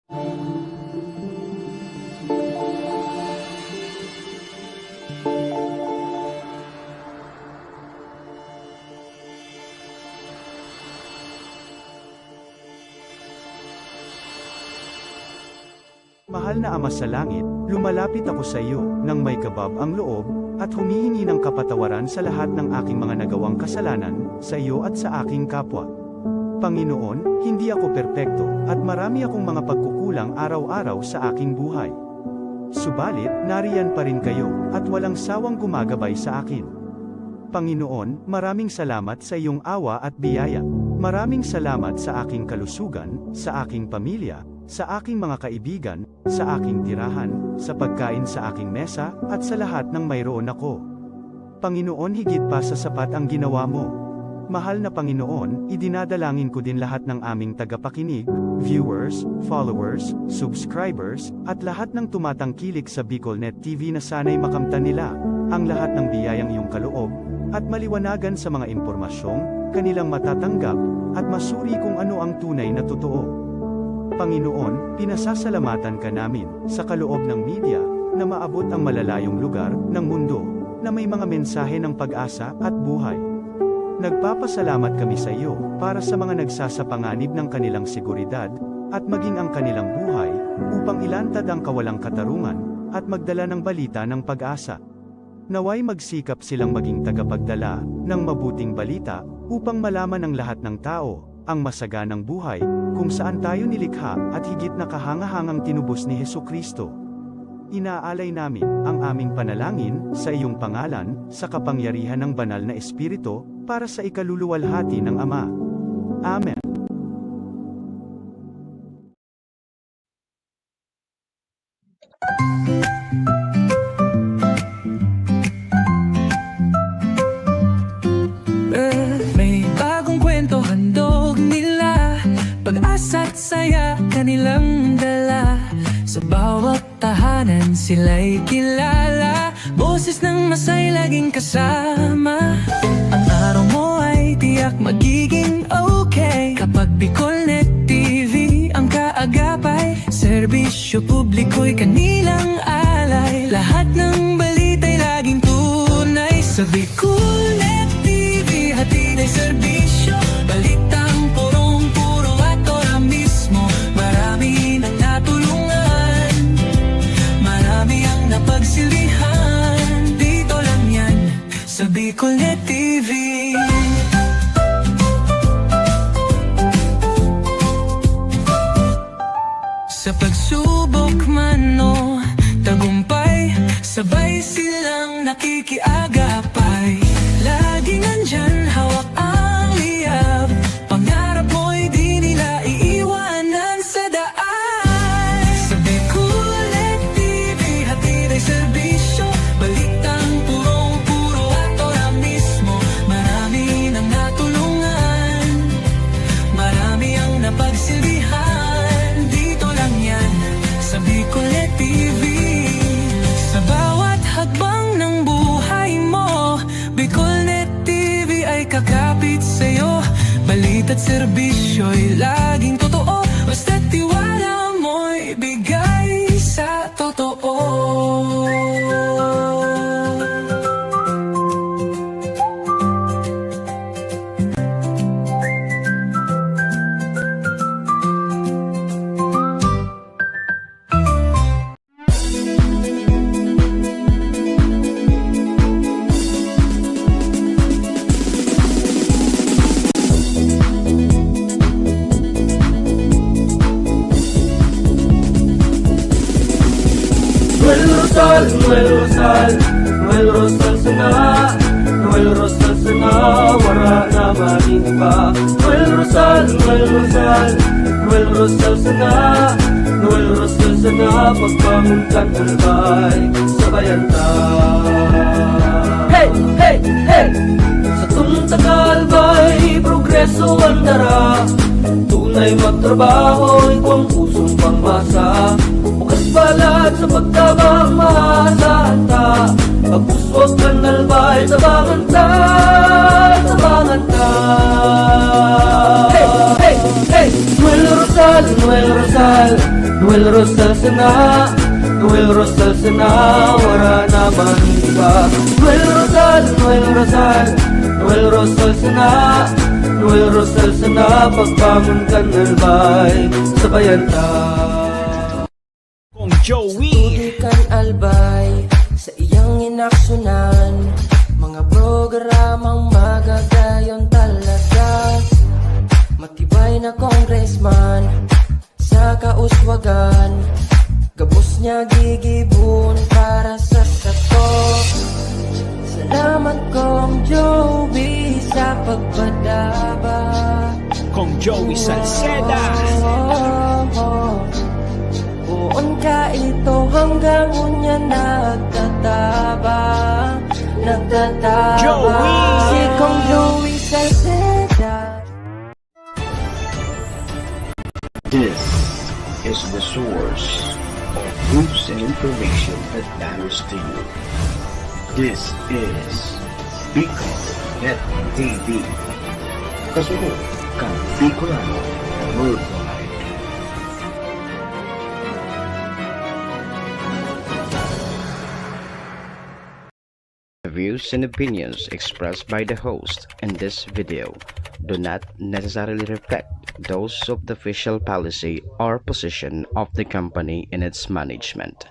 Mahal na Ama sa Langit, lumalapit ako sa iyo, nang may kabab ang loob, at humihingi ng kapatawaran sa lahat ng aking mga nagawang kasalanan, sa iyo at sa aking kapwa. Panginoon, hindi ako perpekto, at marami akong mga pagkukulang araw-araw sa aking buhay. Subalit, nariyan pa rin kayo, at walang sawang gumagabay sa akin. Panginoon, maraming salamat sa iyong awa at biyaya. Maraming salamat sa aking kalusugan, sa aking pamilya, sa aking mga kaibigan, sa aking tirahan, sa pagkain sa aking mesa, at sa lahat ng mayroon ako. Panginoon, higit pa sa sapat ang ginawa mo. Mahal na Panginoon, idinadalangin ko din lahat ng aming tagapakinig, viewers, followers, subscribers, at lahat ng tumatangkilik sa BicolNet TV na sana'y makamtan nila ang lahat ng biyayang iyong kaloob, at maliwanagan sa mga impormasyong kanilang matatanggap, at masuri kung ano ang tunay na totoo. Panginoon, pinasasalamatan ka namin, sa kaloob ng media, na maabot ang malalayong lugar, ng mundo, na may mga mensahe ng pag-asa, at buhay. Nagpapasalamat kami sa iyo, para sa mga nagsasapanganib ng kanilang seguridad, at maging ang kanilang buhay, upang ilantad ang kawalang katarungan, at magdala ng balita ng pag-asa. Naway magsikap silang maging tagapagdala, ng mabuting balita, upang malaman ng lahat ng tao, ang masaganang buhay, kung saan tayo nilikha, at higit na kahangahangang tinubos ni Hesukristo. Inaalay namin, ang aming panalangin, sa iyong pangalan, sa kapangyarihan ng banal na Espiritu, para sa ikaluluwalhati ng Ama. Amen. May bagong kwento handog nila, pag-asa't saya kanilang dala. Sa bawat tahanan sila'y kilala, boses ng masay laging kasama. Ang araw mo ay tiyak magiging okay, kapag BicolNet TV ang kaagapay. Serbisyo publiko'y kanilang alay, lahat ng balita'y laging tunay. Sa BicolNet TV hatid ay serbisyo, balitang purong-puro at ora mismo. Marami nang natulungan, marami ang napagsilbihan, dito lang yan sa BicolNet TV. Sa pagsubok man o tagumpay, sabay silang nakikiagapay. Laging nandyan, hawak ang liyab, pangarap mo'y di nila iiwanan sa daan. Sa BicolNet TV hatid ay serbisyo, balitang purong-puro at ora mismo. Marami nang natulungan, marami ang napagsilbihan, dito lang yan sa BicolNet TV. Sa bawat hakbang ng buhay mo, BicolNet TV ay kakapit sa'yo. Balita't serbisyo'y laging totoo, basta't tiwala mo'y bigay sa totoo. Noel Rosal sana, Noel Rosal sana, wala na maning iba. Noel Rosal sana, Noel Rosal sana, pagbangon kang tulbay, sabayan ta. Hey, hey, hey! Sa tumtagal ba'y progreso ang dara, tunay magtrabaho, ikaw ang pusong pangmasa. Bukas balat sa pagtabang maasahan ta, pagpuswag ng nalbay, tabangan ta, tabangan ta. Hey, hey, hey! Noel Rosal Rosal, Noel Rosal, Noel Rosal sana, Noel Rosal sana, wala naman iba. Noel Rosal, Noel Rosal, Noel Rosal sana, Noel Rosal sana, pagbangon ka nalbay, sabayan ta. Kong Joey. Tugikan albay sa iyang inaksyonan, mga programang magagayon talaga. Matibay na congressman sa kauswagan, gabos niya gigibon para sa sato. Salamat Kong Joey sa pagpadaba. Kong Joey Salceda. Buon ka ito hanggang unya nagtataba Joey! Si Kong Joey Salceda. This is the source of news and information that matters to you. This is Bicol Net TV. Kasunod kang Bicolano Worldwide. The views and opinions expressed by the host in this video do not necessarily reflect those of the official policy or position of the company and its management.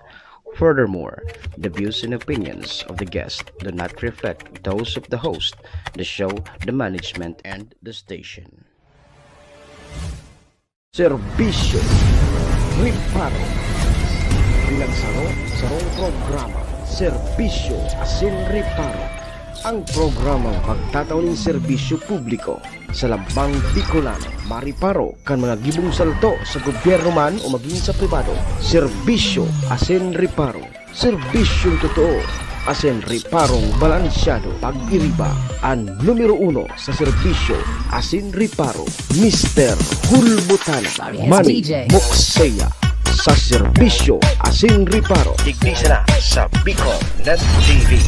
Furthermore, the views and opinions of the guest do not reflect those of the host, the show, the management, and the station. Serbisyo Riparo Pinagsaro-sarong programa Serbisyo Asin Riparo, ang programang magtatauning serbisyo publiko sa lambang Bicolano, mariparo kan mga gibong salto sa gobyerno man o maging sa pribado. Serbisyo Asin Riparo, serbisyong totoo, asin riparong balansyado. Pag-iriba ang numero 1 sa serbisyo Asin Riparo, Mr. Hulbutana Manny Moxeya sa serbisyo Asin Riparo. Tignisa na sa Bicol Net TV.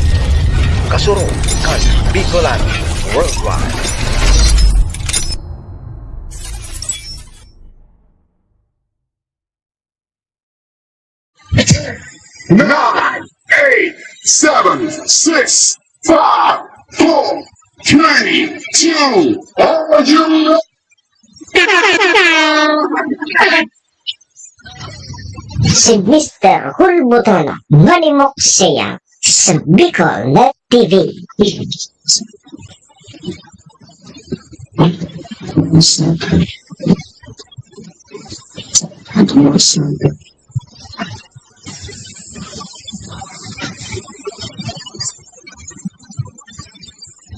Kasuro kan Bicolano Worldwide. Nine, 8, 7, 6, 5, 4, 3, 2, are you Si Mr. Hulbutana Manny Moxeya sa Bicol Net TV.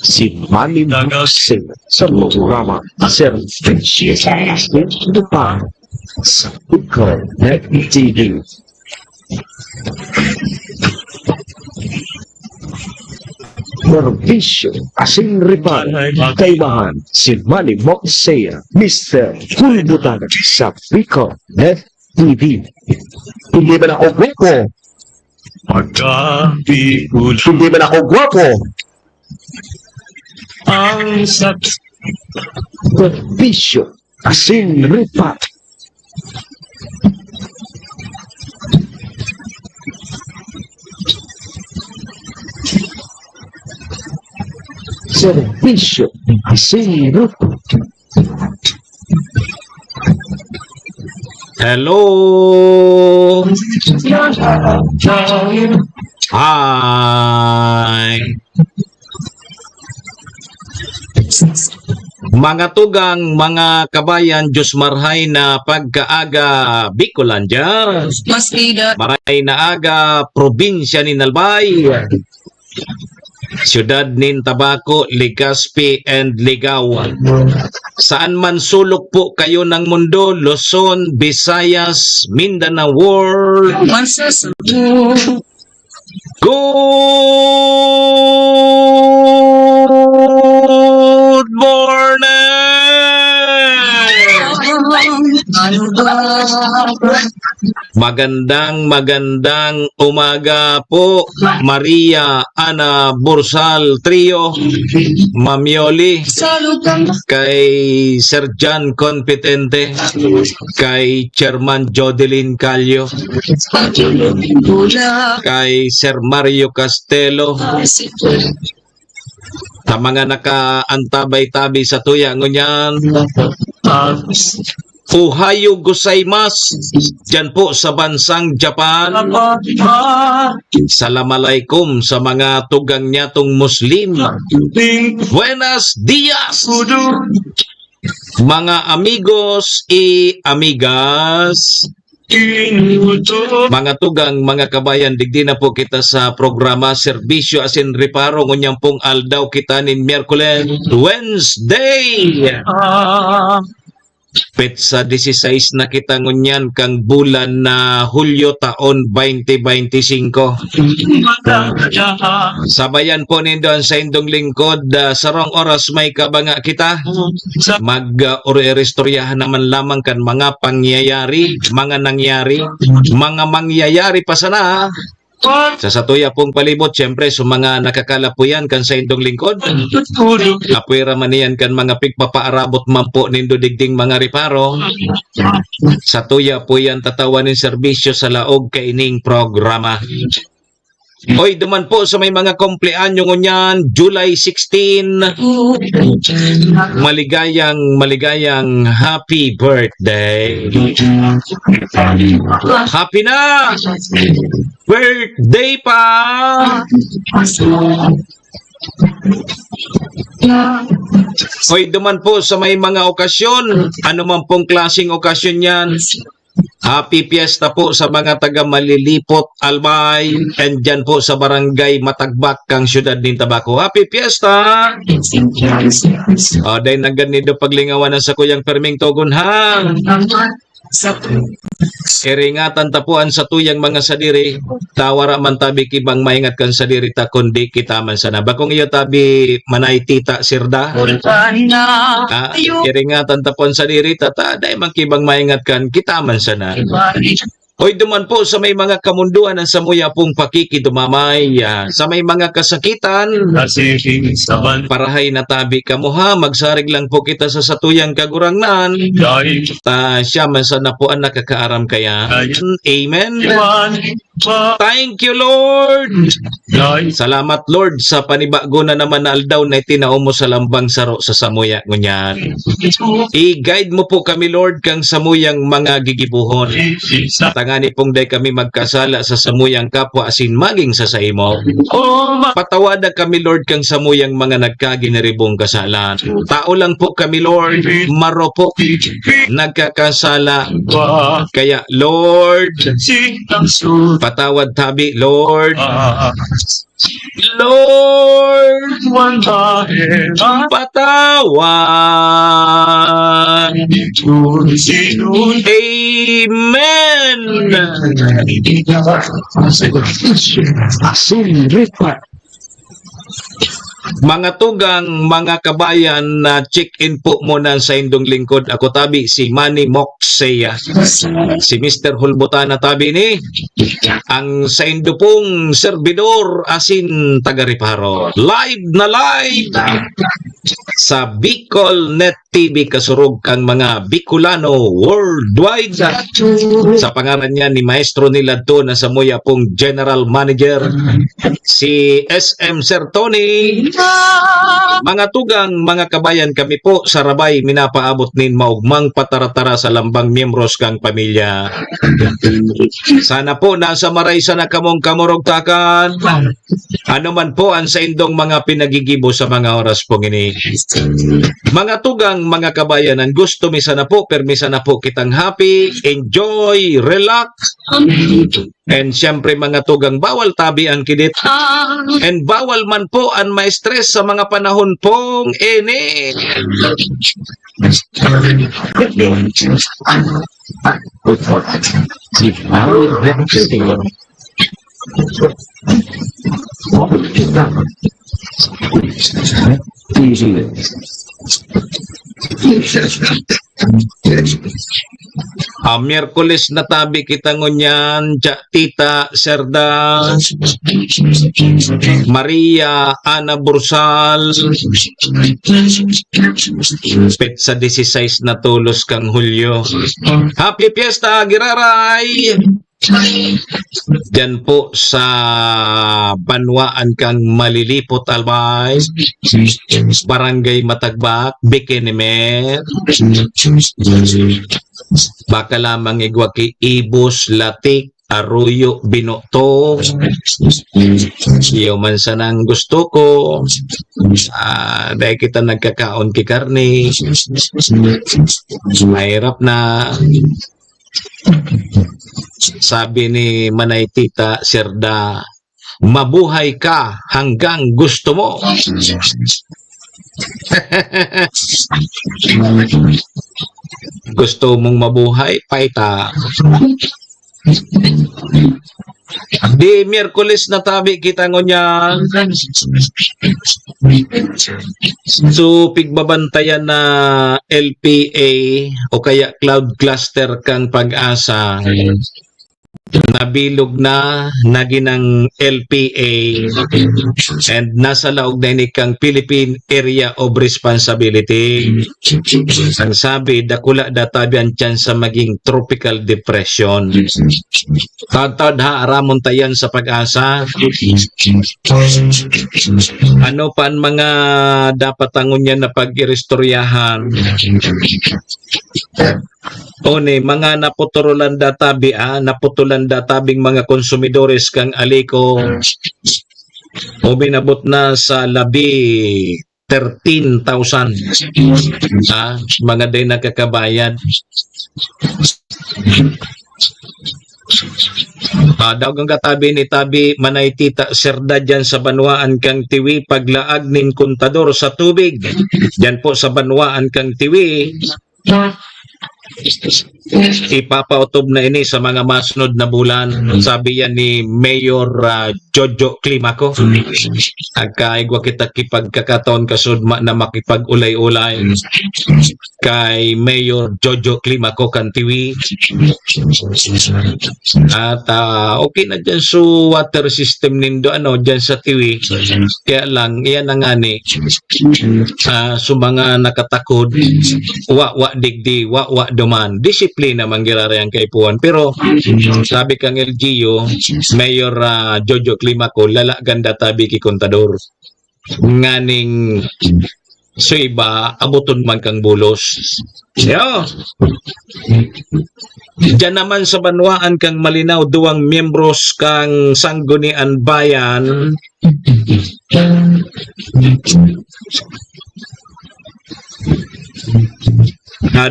Si Manny Moxeya sa programa Serbisyo Asin Riparo sa Bicol Net TV. Serbisyo Asin Riparo, kaibahan si Manny Moxeya, Mr. Hulbutana sa Bicol Net TV. Hindi ba na ako gwapo? Pagka-Bicol Hindi ba na ako gwapo? ang Serbisyo Asin Riparo. Serbisyo Asin Riparo. Hello. Hi. Mga tugang, mga kabayan, Diyos marhay na pagkaaga Bicolandia. Maray na aga probinsya ni Nalbay. Siyudad nin Tabaco, Legazpi, and Ligawan. Saan man sulok po kayo ng mundo, Luzon, Visayas, Mindanao World. Good morning! Magandang umaga po, Maria Ana Bursal Trio, Mamioli, kay Sir John Competente, kay Chairman Jodelyn Calio, kay Sir Mario Castelo, sa mga nakaantabay-tabi sa tuya ngunyan, Ohayo gozaimasu dyan po sa bansang Japan. Assalamualaikum sa mga tugang nyatong Muslim. Buenos dias mga amigos y amigas, mga tugang, mga kabayan. Digdi na po kita sa programa Serbisyo Asin Reparo ngunyang pong aldaw kita nin Miyerkules, Wednesday. Petsa 16 na kita ngunyan kang bulan na Hulyo taon 2025. Sabayan po nindon sa indong lingkod, sarong oras may kabanga kita. Mag-oristoryahan naman lamang kan mga pangyayari, mga nangyari, mga mangyayari pa sana. Sa satuya pong palibot, siyempre, sa mga nakakalapuyan kan sa indong lingkod, apwera maniyan kan mga pigpapaarabot man po nindo digding mga reparo. Satuya po yan tatawanin serbisyo sa laog kaining programa. Hoy, duman po sa may mga kompleanyo ngunyan, July 16, maligayang happy birthday. Happy na birthday pa. Hoy, duman po sa may mga okasyon, ano man pong klaseng okasyon yan. Happy Fiesta po sa mga taga Malilipot, Albay, and dyan po sa barangay Matagbak, kang syudad din Tabaco. Happy Fiesta! Dahil nagganido paglingawan sa kuyang Perming Togon, ha? Iringatan tapuan sa tuyang mga sadiri, tawara man tabi kibang maingat kan sadiri ta kundi kita man sana. Bakong iyo tabi manay tita sirda. Iringatan tapuan sadiri tata, dahil man kibang maingat kan kita man sana. Hoy, duman po sa may mga kamunduan ang samuya pong pakikidumamay, sa may mga kasakitan, parahay na tabi kamuha, magsarig lang po kita sa satuyang kagurangnan, siya man sana po ang nakakaaram kaya. Amen. Thank you, Lord. Salamat, Lord, sa panibago na naman na aldaw na itinao mo sa lambang saro sa samuya ngunyan. I-guide mo po kami, Lord, kang samuyang mga gigibuhon. Tangani pong day kami magkasala sa samuyang kapwa asin maging sa saimo. Patawada kami, Lord, kang samuyang mga nagkaginaribong kasalan. Tao lang po kami, Lord, marupok, nagkakasala. Kaya, Lord, patawad tabi, Lord. Lord, patawad. Amen. Mga tugang, mga kabayan, na check-in po muna sa indong lingkod. Ako tabi si Manny Moxeya, si Mr. Hulbutana tabi ni ang sa indo pong servidor asin taga-reparo. Live na live sa Bicol Net TV, kasurog ang mga Bicolano worldwide. Sa pangalan niya ni Maestro Niladto na samuya pong General Manager, si SM Sir Tony. Mga tugang, mga kabayan, kami po sa Rabay minapaabot nin maugmang pataratara sa lambang miyembros kang pamilya. Sana po nasa maray sa nakamong kamurugtakan. Ano man po ang sa indong mga pinagigibo sa mga oras po ini. Mga tugang, mga kabayan, ang gusto misa na po, permisa na po kitang happy, enjoy, relax. And siyempre mga tugang, bawal tabi ang kidit. And bawal man po ang may stress sa mga panahon pong ini. Miyerkules na tabi kita ngunyan, Tita Serda, Maria Ana Bursal, petsa 16 na tulos kang Hulyo. Happy Fiesta, Giraray! Diyan po sa Banwaan kang Malilipot Albay, Barangay Matagbak, Bikinimer. Baka lamang igwaki Ibus, Latik, Arroyo, Binoto. Iyo man sanang gusto ko. Dahil kita nagkakaon ki karne. Mahirap na. Sabi ni Manay Tita Serda, mabuhay ka hanggang gusto mo. Gusto mong mabuhay, paita. Di Miyerkules na tabi kita ngunya. So pigbabantayan na LPA o kaya Cloud Cluster kang Pag-asa. Nabilog na naginang LPA and nasa laog na ini kang Philippine Area of Responsibility. Ang sabi, dakula databian dyan sa maging tropical depression. Tad ha, aramon tayan sa Pag-asa. Ano pa ang mga dapat angon yan na pag-irestoryahan? One, mga naputulan databi, naputulan databing mga konsumidores kang aliko o binabot na sa labi 13,000 mga day nakakabayad. Daw kang katabi ni Tabi Manay Tita Serda dyan sa Banwaan kang Tiwi, paglaag ning kontador sa tubig dyan po sa Banwaan kang Tiwi. Ipapautob na ini sa mga masunod na bulan. Sabi yan ni Mayor Jojo Climaco. Agkaigwa kita kipagkakataon kasudma na makipag-ulay-ulay kay Mayor Jojo Climaco Kantiwi. At okay na dyan so water system nindo dyan sa Tiwi. Kaya lang iyan ang ani so mga nakatakod wa digdi wa duman disiplina manggirari ang kaipuan. Pero sabi kang LGU Mayor Jojo Climaco, lala ganda tabi ki kontador nganing so iba abuton man kang bulos. Yo. Diyan naman sa Banwaan kang Malinaw, duwang miyembros kang Sangguniang Bayan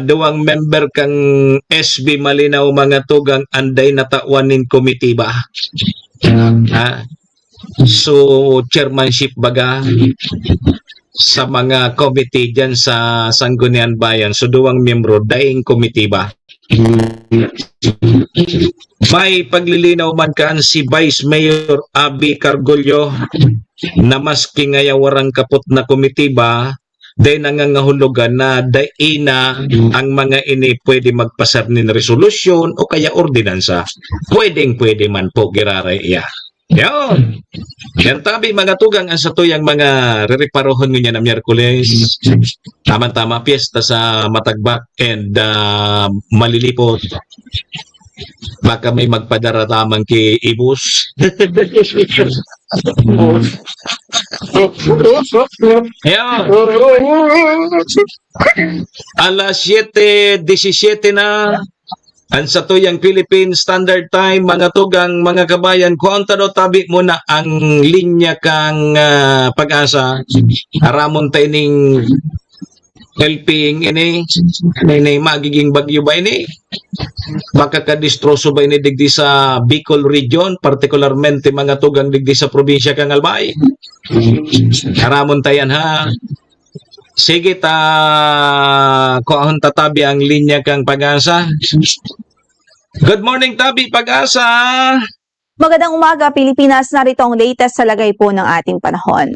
duwang member kang SB Malinaw mga tugang anday natauanin komitiba. So chairmanship baga sa mga committee dyan sa Sangguniang Bayan. So duwang miyembro daing komitiba. May paglilinaw man kaan si Vice Mayor Abby Cargollo na maski ngayawarang kapot na komitiba dahil nangangahulugan na daina ang mga ini pwede magpasar nin resolusyon o kaya ordinansa. Pwede man po giraray iya. Yan. Yan tabi mga tugang ang satuyang mga re-reparohon niya na Miyerkules. Tama-tama piyesta sa Matagbak and Malilipot. Baka may magpadara tamang ki Ibus. Ayan. Alas 7:17 na. Ang satuyang Philippine Standard Time, mga tugang, mga kabayan, kuwanta tabi muna ang linya kang Pag-asa. Aramon tayo ning helping ini magiging bagyo ba ini? Baka kadistroso ba ini digdi sa Bicol region, particularmente mga tugang digdi sa probinsya kang Albay? Aramon tayan ha. Sige kuahon tatabi ang linya kang Pag-asa. Good morning Tabi Pag-asa. Magandang umaga Pilipinas, narito ang latest sa lagay po ng ating panahon.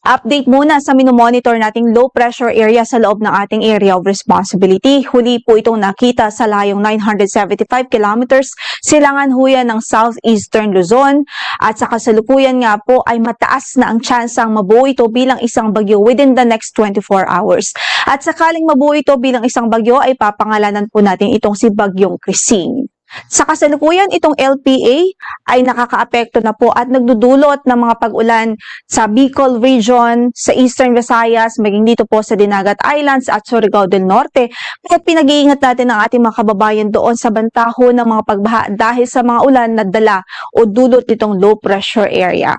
Update muna sa minomonitor nating low pressure area sa loob ng ating area of responsibility. Huli po itong nakita sa layong 975 kilometers silangan huyan ng southeastern Luzon at sa kasalukuyan nga po ay mataas na ang tsansang mabuo ito bilang isang bagyo within the next 24 hours. At sakaling mabuo ito bilang isang bagyo ay papangalanan po natin itong si Bagyong Krising. Sa kasalukuyan, itong LPA ay nakakaapekto na po at nagdudulot ng mga pag-ulan sa Bicol Region, sa Eastern Visayas, maging dito po sa Dinagat Islands at Surigao del Norte. Kaya pinag-iingat natin ang ating mga kababayan doon sa bantaho ng mga pagbaha dahil sa mga ulan na dala o dulot nitong low pressure area.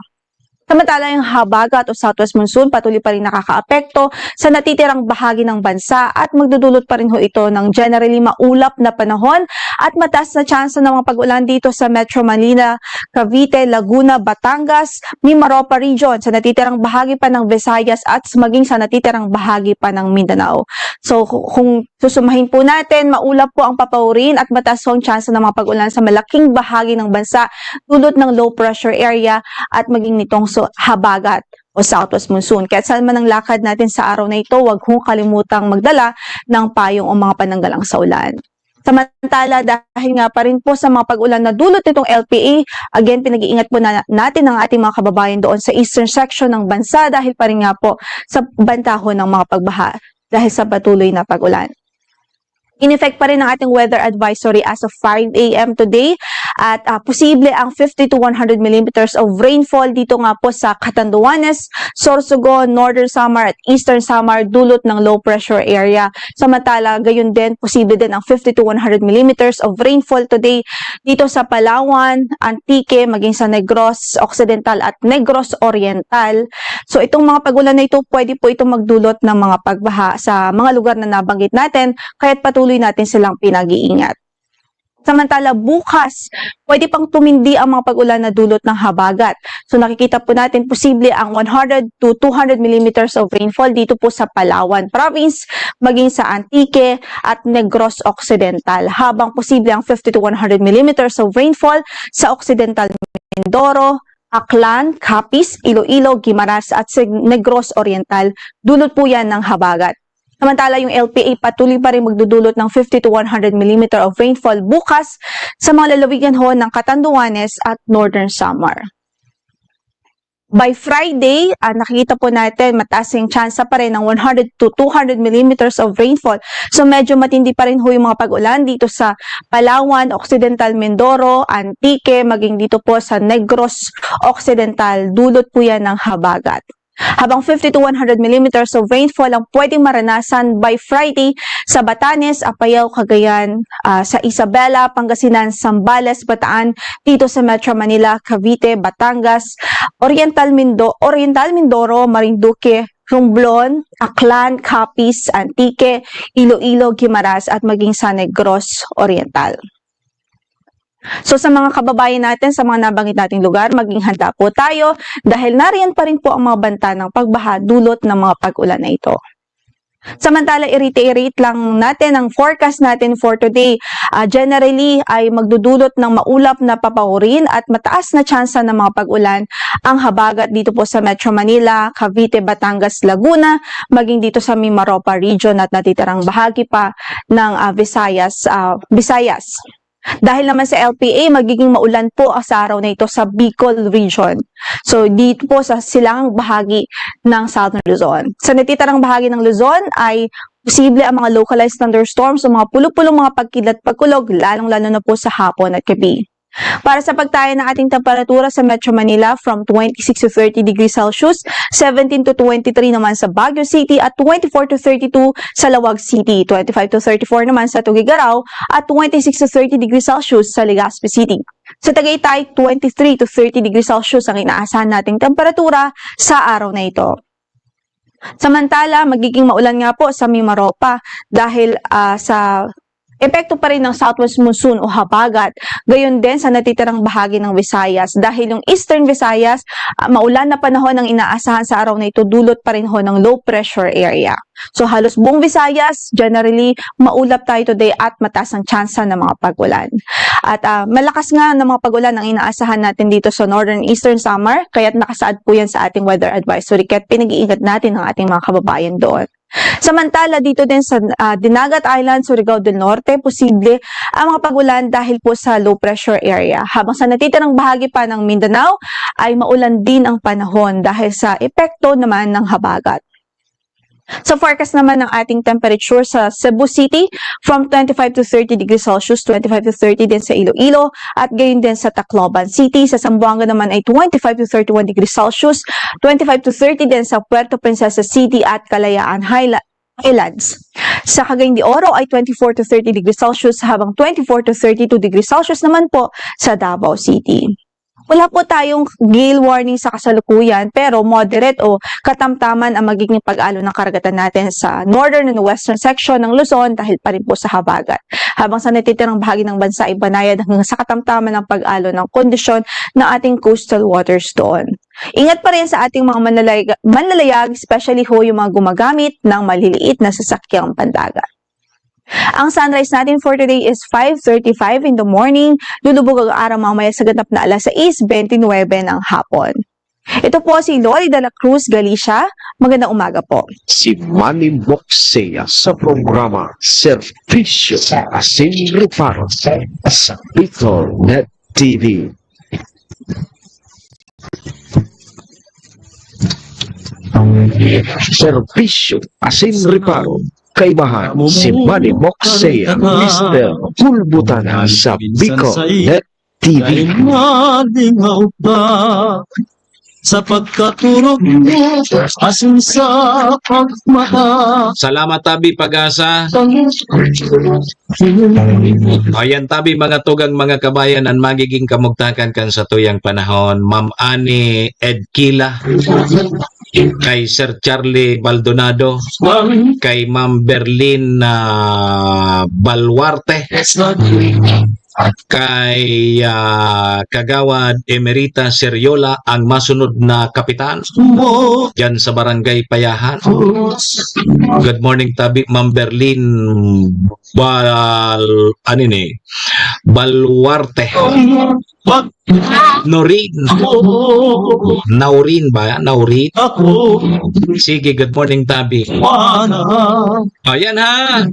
Samantala yung habagat o southwest monsoon patuloy pa rin nakakaapekto sa natitirang bahagi ng bansa at magdudulot pa rin ho ito ng generally maulap na panahon at mataas na tsansa ng mga pag-ulan dito sa Metro Manila, Cavite, Laguna, Batangas, Mimaropa Region, sa natitirang bahagi pa ng Visayas at maging sa natitirang bahagi pa ng Mindanao. So kung susumahin po natin, maulap po ang papaurin at mataas ang tsansa ng mga pag-ulan sa malaking bahagi ng bansa dulot ng low pressure area at maging nitong habagat o southwest monsoon. Kaya saan man ang lakad natin sa araw na ito, huwag kong kalimutang magdala ng payong o mga pananggalang sa ulan. Samantala, dahil nga pa rin po sa mga pag-ulan na dulot nitong LPA, again, pinag-iingat po natin ang ating mga kababayan doon sa eastern section ng bansa dahil pa rin nga po sa bantaho ng mga pagbaha dahil sa patuloy na pag-ulan. In effect pa rin ang ating weather advisory as of 5 a.m. today at posible ang 50 to 100 millimeters of rainfall dito nga po sa Catanduanes, Sorsogon, Northern Samar at Eastern Samar dulot ng low pressure area. Samantala, gayon din, posible din ang 50 to 100 millimeters of rainfall today dito sa Palawan, Antique, maging sa Negros Occidental at Negros Oriental. So itong mga pag-ulan na ito, pwede po itong magdulot ng mga pagbaha sa mga lugar na nabanggit natin, kaya't patuloy natin silang pinag-iingat. Samantala, bukas, pwede pang tumindi ang mga pag-ulan na dulot ng habagat. So nakikita po natin posible ang 100 to 200 millimeters of rainfall dito po sa Palawan Province, maging sa Antique at Negros Occidental. Habang posible ang 50 to 100 millimeters of rainfall sa Occidental Mindoro, Aklan, Capiz, Iloilo, Guimaras at Negros Oriental. Dulot po yan ng habagat. Samantala, yung LPA patuloy pa rin magdudulot ng 50 to 100 mm of rainfall bukas sa mga lalawigan ho ng Catanduanes at Northern Samar. By Friday, nakikita po natin mataas yung tsansa pa rin ng 100 to 200 mm of rainfall. So medyo matindi pa rin ho yung mga pag-ulan dito sa Palawan, Occidental Mindoro, Antique, maging dito po sa Negros Occidental. Dulot po yan ng habagat. Habang 50 to 100 millimeters of rainfall ang pwedeng maranasan by Friday sa Batanes, Apayao, Cagayan, sa Isabela, Pangasinan, Zambales, Bataan, dito sa Metro Manila, Cavite, Batangas, Oriental Mindoro, Marinduque, Romblon, Aklan, Capiz, Antique, Iloilo, Guimaras at maging sa Negros Oriental. So sa mga kababayan natin, sa mga nabanggit nating lugar, maging handa po tayo dahil nariyan pa rin po ang mga banta ng pagbaha dulot ng mga pag-ulan na ito. Samantala, i-reiterate lang natin ang forecast natin for today. Generally ay magdudulot ng maulap na papaurin at mataas na tsansa ng mga pag-ulan ang habagat dito po sa Metro Manila, Cavite, Batangas, Laguna, maging dito sa Mimaropa Region at natitirang bahagi pa ng Visayas. Dahil naman sa LPA, magiging maulan po sa araw na ito sa Bicol Region. So, dito po sa silangang bahagi ng Southern Luzon. Sa natitirang bahagi ng Luzon ay posible ang mga localized thunderstorms o mga pulupulong mga pagkilat-pagkulog, lalong-lalo na po sa hapon at gabi. Para sa pagtaya ng ating temperatura sa Metro Manila from 26 to 30 degrees Celsius, 17 to 23 naman sa Baguio City at 24 to 32 sa Lawag City, 25 to 34 naman sa Tuguegarao at 26 to 30 degrees Celsius sa Legazpi City. Sa Tagaytay, 23 to 30 degrees Celsius ang inaasahan nating temperatura sa araw na ito. Samantala, magiging maulan nga po sa Mimaropa dahil sa Epekto pa rin ng southwest monsoon o habagat, gayon din sa natitirang bahagi ng Visayas dahil yung Eastern Visayas, maulan na panahon ang inaasahan sa araw na ito, dulot pa rin ho ng low pressure area. So halos buong Visayas, generally maulap tayo today at mataas ang tsansa ng mga pagulan. At malakas nga ng mga pagulan ang inaasahan natin dito sa Northern Eastern Samar, kaya't nakasaad po yan sa ating weather advisory, kaya't pinag-iingat natin ang ating mga kababayan doon. Samantala, dito din sa Dinagat Island, Surigao del Norte, posible ang mga pagulan dahil po sa low pressure area. Habang sa natitirang bahagi pa ng Mindanao, ay maulan din ang panahon dahil sa epekto naman ng habagat. Sa forecast naman ng ating temperature sa Cebu City, from 25 to 30 degrees Celsius, 25 to 30 din sa Iloilo, at gayon din sa Tacloban City. Sa Zamboanga naman ay 25 to 31 degrees Celsius, 25 to 30 din sa Puerto Princesa City at Kalayaan Highlands. Sa Cagayan de Oro ay 24 to 30 degrees Celsius, habang 24 to 32 degrees Celsius naman po sa Davao City. Wala po tayong gale warning sa kasalukuyan, pero moderate o katamtaman ang magiging pag-alon ng karagatan natin sa northern and western section ng Luzon dahil pa rin po sa habagat. Habang sa natitirang bahagi ng bansa ay banayad hanggang sa katamtaman ng pag-alon ng kondisyon ng ating coastal waters doon. Ingat pa rin sa ating mga manlalayag, especially ho yung mga gumagamit ng maliliit na sasakyang pandagat. Ang sunrise natin for today is 5:35 in the morning. Lulubog ang araw mamaya sa ganap na alas 6:29 ng hapon. Ito po si Lori de la Cruz Galicia. Magandang umaga po. Si Manny Moxea sa programa Servisyo Asin Reparo sa Bicol Net TV. Servisyo Asin Reparo. Kaibahan si Manny Moxea, Mr. Hulbutana sa Bicol Net TV. Malingaw ka sa pagkaturog mo asin sa pagmata. Salamat tabi Pag-asa. Ayan tabi mga tugang mga kabayan ang magiging kamugtakan kan sa tuyang panahon. Ma'am Annie Edkila, kay Sir Charlie Baldonado, kay Ma'am Berlin Balwarte, kay Kagawad Emerita Seriola, ang masunod na kapitan dyan sa Barangay Payahan. Good morning tabi Ma'am Berlin Balwarte. Naurin ba? Naurin? Sige, good morning tabi. Ayan ha.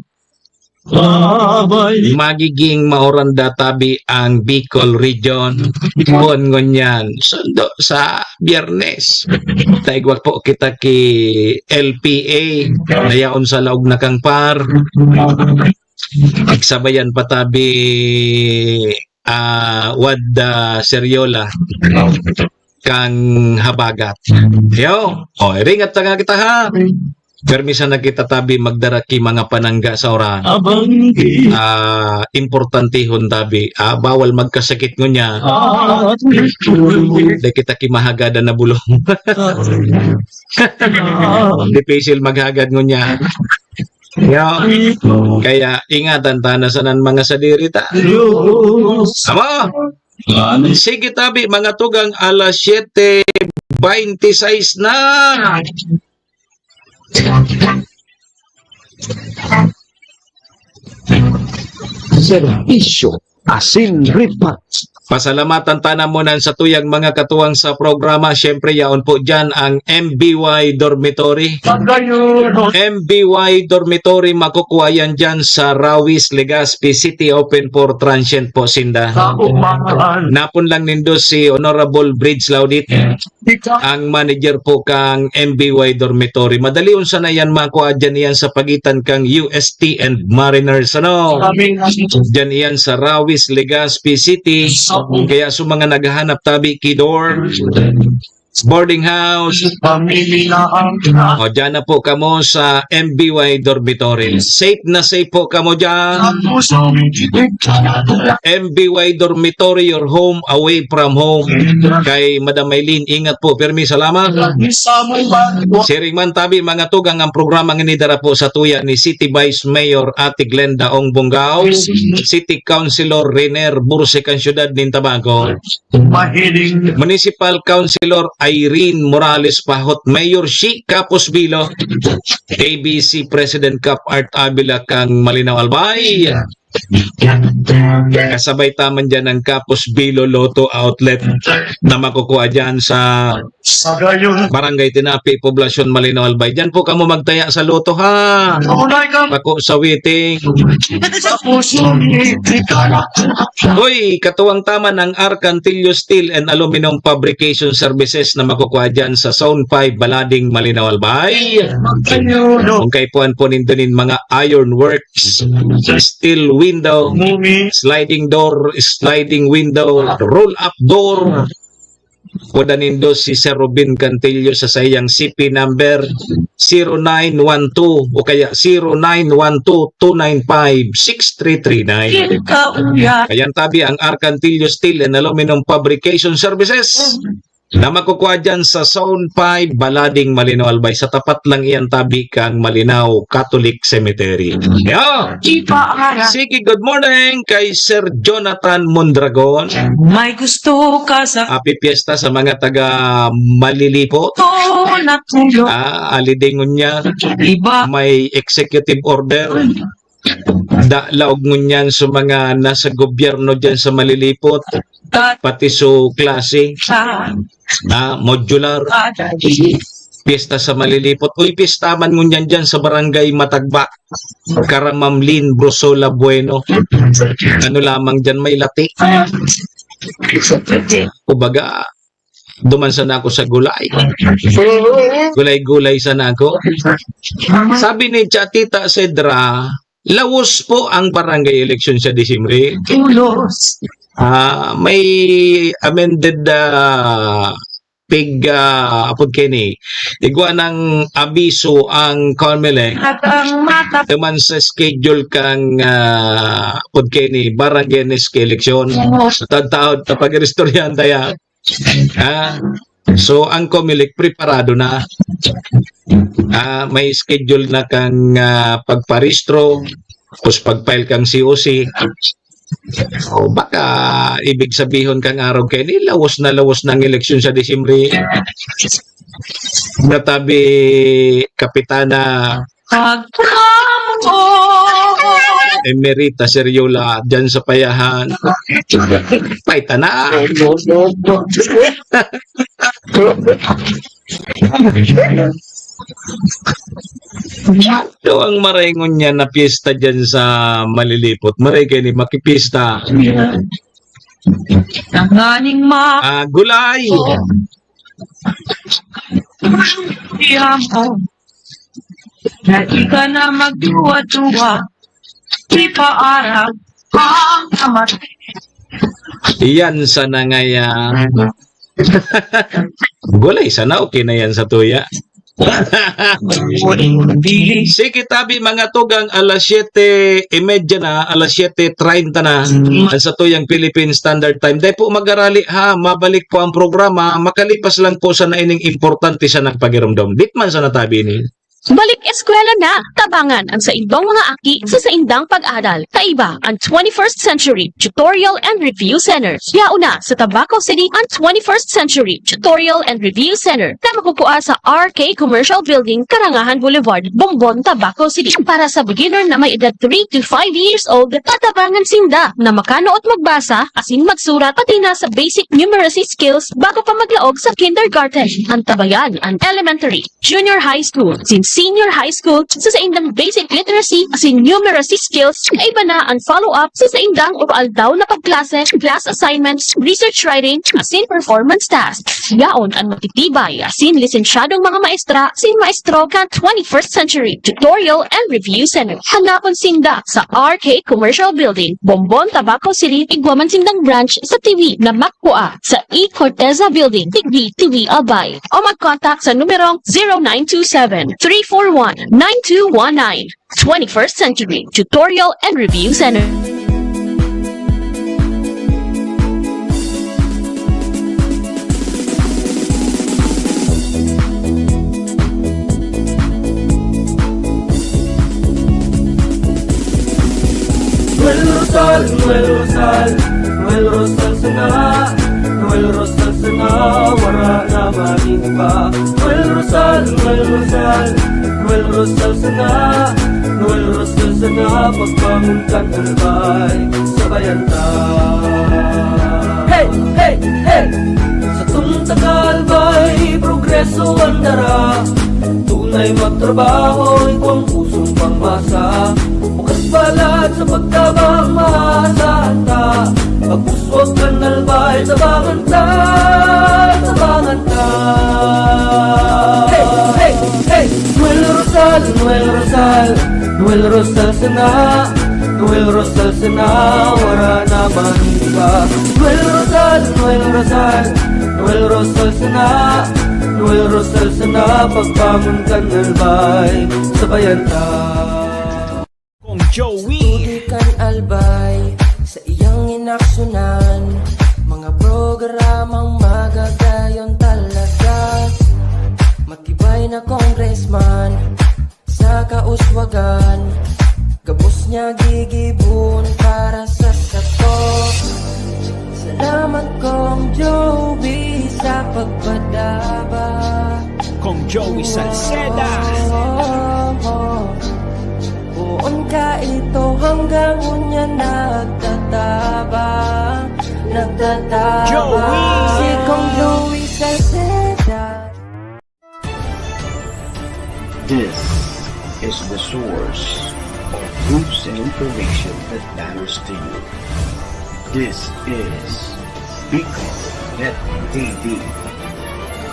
Magiging maoranda tabi ang Bicol Region. Ngonyan sundo sa Biyernes. Taigwag po kita ki LPA nayaon sa laog na kang par. Iksabayan pa tabi Wadda Seriola kang habagat. Yo, ringat ta nga kita ha. Permisa na kita tabi magdaraki mga panangga sa oran. Importantihon tabi. Bawal magkasakit ngunya. Di kita kimahagada na bulong. Difícil maghagad ngunya. Kaya ingatan tayo sa mga sadirita. Sama! Sige tabi mga tugang alas 7:26 na. Servisyo Asin Reparo. Pasalamatan tanamunan sa tuyang mga katuwang sa programa. Siyempre, yaon po dyan ang MBY Dormitory. MBY Dormitory, makukuha yan dyan sa Rawis, Legazpi City. Open for transient po, Sinda. Napon lang nindo si Honorable Bridge Laudit, ang manager po kang MBY Dormitory. Madali unsa na yan makuha dyan yan sa pagitan kang UST and Mariners. Dyan yan sa Rawis, Legazpi City. Kaya sa mga naghahanap tabi kidor boarding house. O, dyan na po kamo sa MBY Dormitory. Safe na safe po kamo dyan. MBY Dormitory, your home away from home. Kay Madam Maylene, ingat po. Permi, salamat. Siring man tabi, mga tugang ang programa nginidara po sa tuya ni City Vice Mayor Ate Glenda Ong Bungao, City Councilor Rener Bursecan Ciudad Nintabago, Municipal Councilor Irene Morales Pahot, Mayor Shi Capos Bilo, ABC President Cap Art Avila kang Malinaw Albay. Kasabay taman dyan ng Capos Bilo Lotto Outlet na makukuha dyan sa Barangay Tinapi, Poblasyon Malinaw Albay. Dyan po kamo magtaya sa Lotto ha. Pako sa waiting. Hoy, katuwang tama ng Arcantillo Steel and Aluminum Fabrication Services na makukuha dyan sa Zone 5 Balading Malinaw Albay. Kung kay puan po nindunin mga ironworks, steel window, sliding door, sliding window, roll-up door. Kuda nindo si Sir Robin Cantillo sa sayang CP number 0912 o kaya 0912-295-6339. Kayan tabi ang Arcantillo Steel and Aluminum Fabrication Services na makukuha dyan sa Zone 5 Balading Malinaw Albay. Sa tapat lang iyan tabi kang Malinaw Catholic Cemetery. Yeah. Sige, good morning kay Sir Jonathan Mondragon. May gusto ka sa Happy Fiesta sa mga taga Malilipot. natulog. Alidingon niya. Iba May executive order. Laog ngunyan sa mga nasa gobyerno dyan sa Malilipot. Pati so klase. Modular. Pista sa Malilipot. Uy, pistaman ngunyan dyan sa barangay Matagba. Karamamlin, Brosola, Bueno. Ano lamang dyan may lati. Kumbaga, dumansan ako sa gulay. Gulay-gulay sana ako. Sabi ni Chatita Cedra, lawos po ang barangay election sa Disimre. May amended pig apod kini. Igwa ng abiso ang COMELEC. Tuman sa schedule kang apod kini barangay election. Tagtaod tapag restoryan tayo. So ang COMELEC preparado na. May schedule na kang pagparistro, tapos pagfile kang COC. O baka ibig sabihin kang araw kayo ni lawas na ng eleksyon sa Disimbre. Natabi Kapitana Emerita Seriola dyan sa Payahan. Paita na. So ang marengon niya na piyesta dyan sa Malilipot. Marengon ni makipista. Gulay. Hindi ka na magduwa-duwa. Ipaarap ang amat. Yan sana ngaya. Gulay sana okay na yan sa tuya. Sige tabi mga tugang alas 7:30 na, alas 7:30 na sa tuyang Philippine Standard Time. Dahil po mag-arali ha, mabalik po ang programa, makalipas lang po sa naining importante sa nagpagirumdom. Ditman sa natabi ni. Balik eskwela na, tabangan ang sa indong mga aki sa indang pag-aral. Kaiba ang 21st Century Tutorial and Review Center. Yauna sa Tabaco City ang 21st Century Tutorial and Review Center na makukuha sa RK Commercial Building, Karangahan Boulevard, Bongbong, Tabaco City. Para sa beginner na may edad 3 to 5 years old, tatabangan sinda na makano at magbasa, asin magsurat, pati na sa basic numeracy skills bago pa maglaog sa kindergarten. Ang tabayan ang elementary, junior high school, since senior high school sa indang basic literacy asin numeracy skills ay iba na ang follow-up sa indang oral daw na pagklase, class assignments, research writing asin performance tasks. Yaon ang matitibay asin lisensyadong mga maestra asin maestro kan 21st Century Tutorial and Review Center. Hanapon sinda sa RK Commercial Building, Bombon, Tabaco City, Iguaman sindang branch sa TV na Makwa sa E. Corteza Building, Tigbi, TV Albay. O mag-contact sa numerong 0927-341-9219. 21st Century Tutorial and Review Center. Noel Rosal, Noel Rosal, Noel Rosal sana, Noel Rosal sana, wala na maniba. Noel Rosal, Noel Rosal, Noel Rosal sana, Noel Rosal sana, pagbangon kan albay, sabayan ta. Hey, hey, hey! Sa Tagalbay, progreso ang dara, tunay magtrabaho, ikaw ang pusong pangmasa. Bukas balat sa pagtabang maasahan ta, pagpuswag kan albay, tabangan ta, tabangan ta. Hey, hey, hey! Noel Rosal, Noel Rosal, Noel Rosal sana, Noel Rosal sana, wala na maniba. Noel Rosal, Noel Rosal, Noel Rosal sana, Noel Rosal sana, pagbangon kan albay, sabayan ta. Kong Joey. Tudikan albay sa iyang inaksyonan, mga programang magagayon talaga. Matibay na congressman sa kauswagan, gabos niya gigibon para sa sato. Salamat Kong Joey sa pagpadaba. Kong Joey Salceda. Buon ka ito hanggang unya nagtatabang, nagtatabang. Joey! Si Kong Joey Salceda. This is the source of news and information that matters to you. This is Bicol.net TV.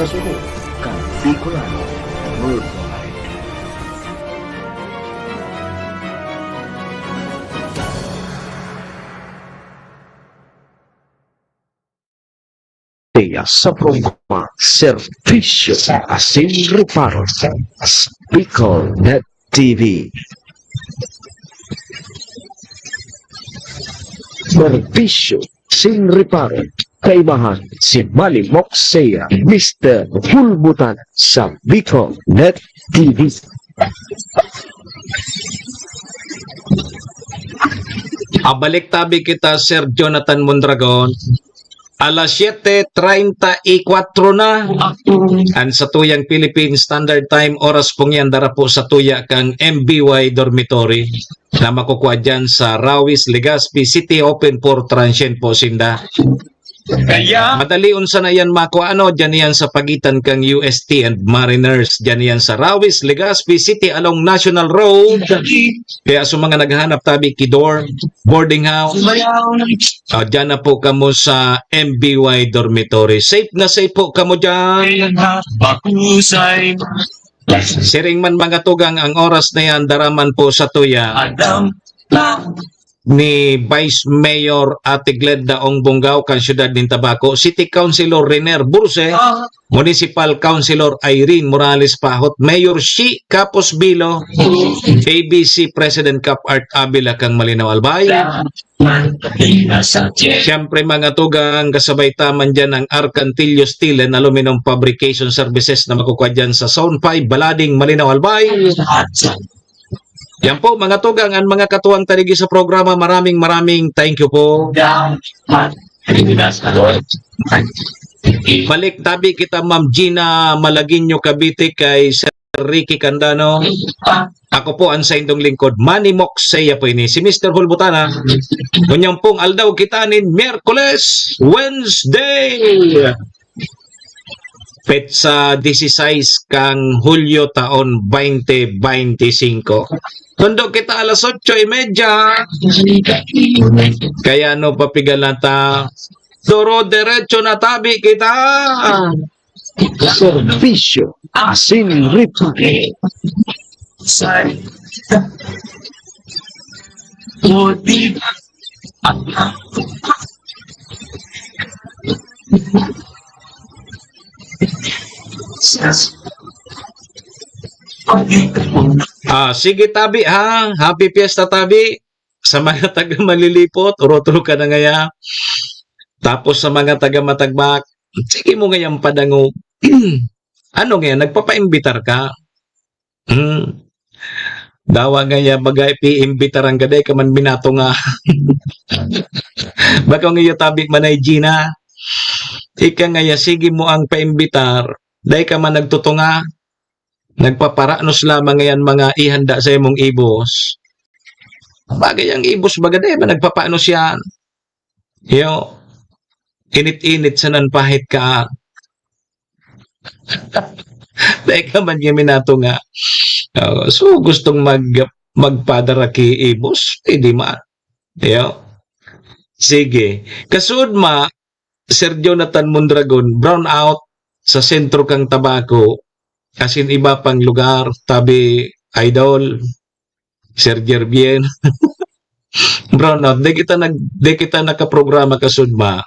Kasunod kang Bicolano Worldwide. Sa programa Servisyo Asin Reparo Bicol.net TV. Servisyo Asin Reparo, kaibahan si Manny Moxea, Mr. Hulbutan sa Bicol.net TV. Abalik tabi kita, Sir Jonathan Mondragon. Alas 7:34 na. Ang sa tuyang Philippine Standard Time, oras pong yan dara po sa tuya kang MBY Dormitory na makukuha dyan sa Rawis, Legazpi City, open for transient po sinda. Madali unsa na yan makuha, dyan yan sa pagitan kang UST and Mariners, dyan yan sa Rawis, Legazpi City along National Road. Kaya sa mga naghahanap tabi Kidor, boarding house, dyan na po kamo sa MBY Dormitory. Safe na safe po kamo dyan. Siring man mga tugang, ang oras na yan daraman po sa tuya ni Vice Mayor Ate Glenda Ong Bungaw kan Siyudad ng Tabaco, City Councilor Rener Burse, Municipal Councilor Irene Morales Pahot, Mayor Shi Capos Bilo, ABC President Cap Art Abila kang Malinaw Albay. Siyempre mga tugang, kasabay taman dyan ang Arcantillo Steel and Aluminum Fabrication Services na makukuha dyan sa Zone 5, Balading, Malinaw Albay. Yan po mga tugang, ang mga katuwang taligi sa programa, maraming thank you po. Balik tabi kita Ma'am Gina Malaguinyo Cavite kay Sir Ricky Candano. Ako po ang sa indong lingkod, Manny Moxea po ini, si Mr. Hulbutana. Kunyang pong aldaw kita ni Miyerkules, Wednesday. petsa 16 kang Hulyo taon 2025. Tundo kita alas 8:30. Kaya no papigalata. Duro derecho na tabi kita. Serbisyo asin ripari. Sige tabi ha. Happy Fiesta tabi. Sa mga taga malilipot, urotro ka na ngaya. Tapos sa mga taga matagbak, sige mo ngayang padango. Ano ngayon, nagpapaimbitar ka? Dawa ngaya bagay pi-imbitar ang gaday ka man binato nga. Baka ngayon tabi manay Gina. Ika ngaya, sige mo ang paimbitar. Day ka man nagtutunga. Nagpaparanos lamang ngayon mga ihanda sa imong ibos. Bagay ang ibos bagaday ba nagpapanos yan? Yo, init-init sa nanpahit ka. Day ka man yung minato nga. So, gustong magpadara ki ibos, pwede man. Yo. Sige. Kasud ma, Sir Jonathan Mondragon, brown out sa sentro kang tabako, asin iba pang lugar, tabi idol, Sir Jerbien. Brown out. Di kita nakaprograma kasud ma.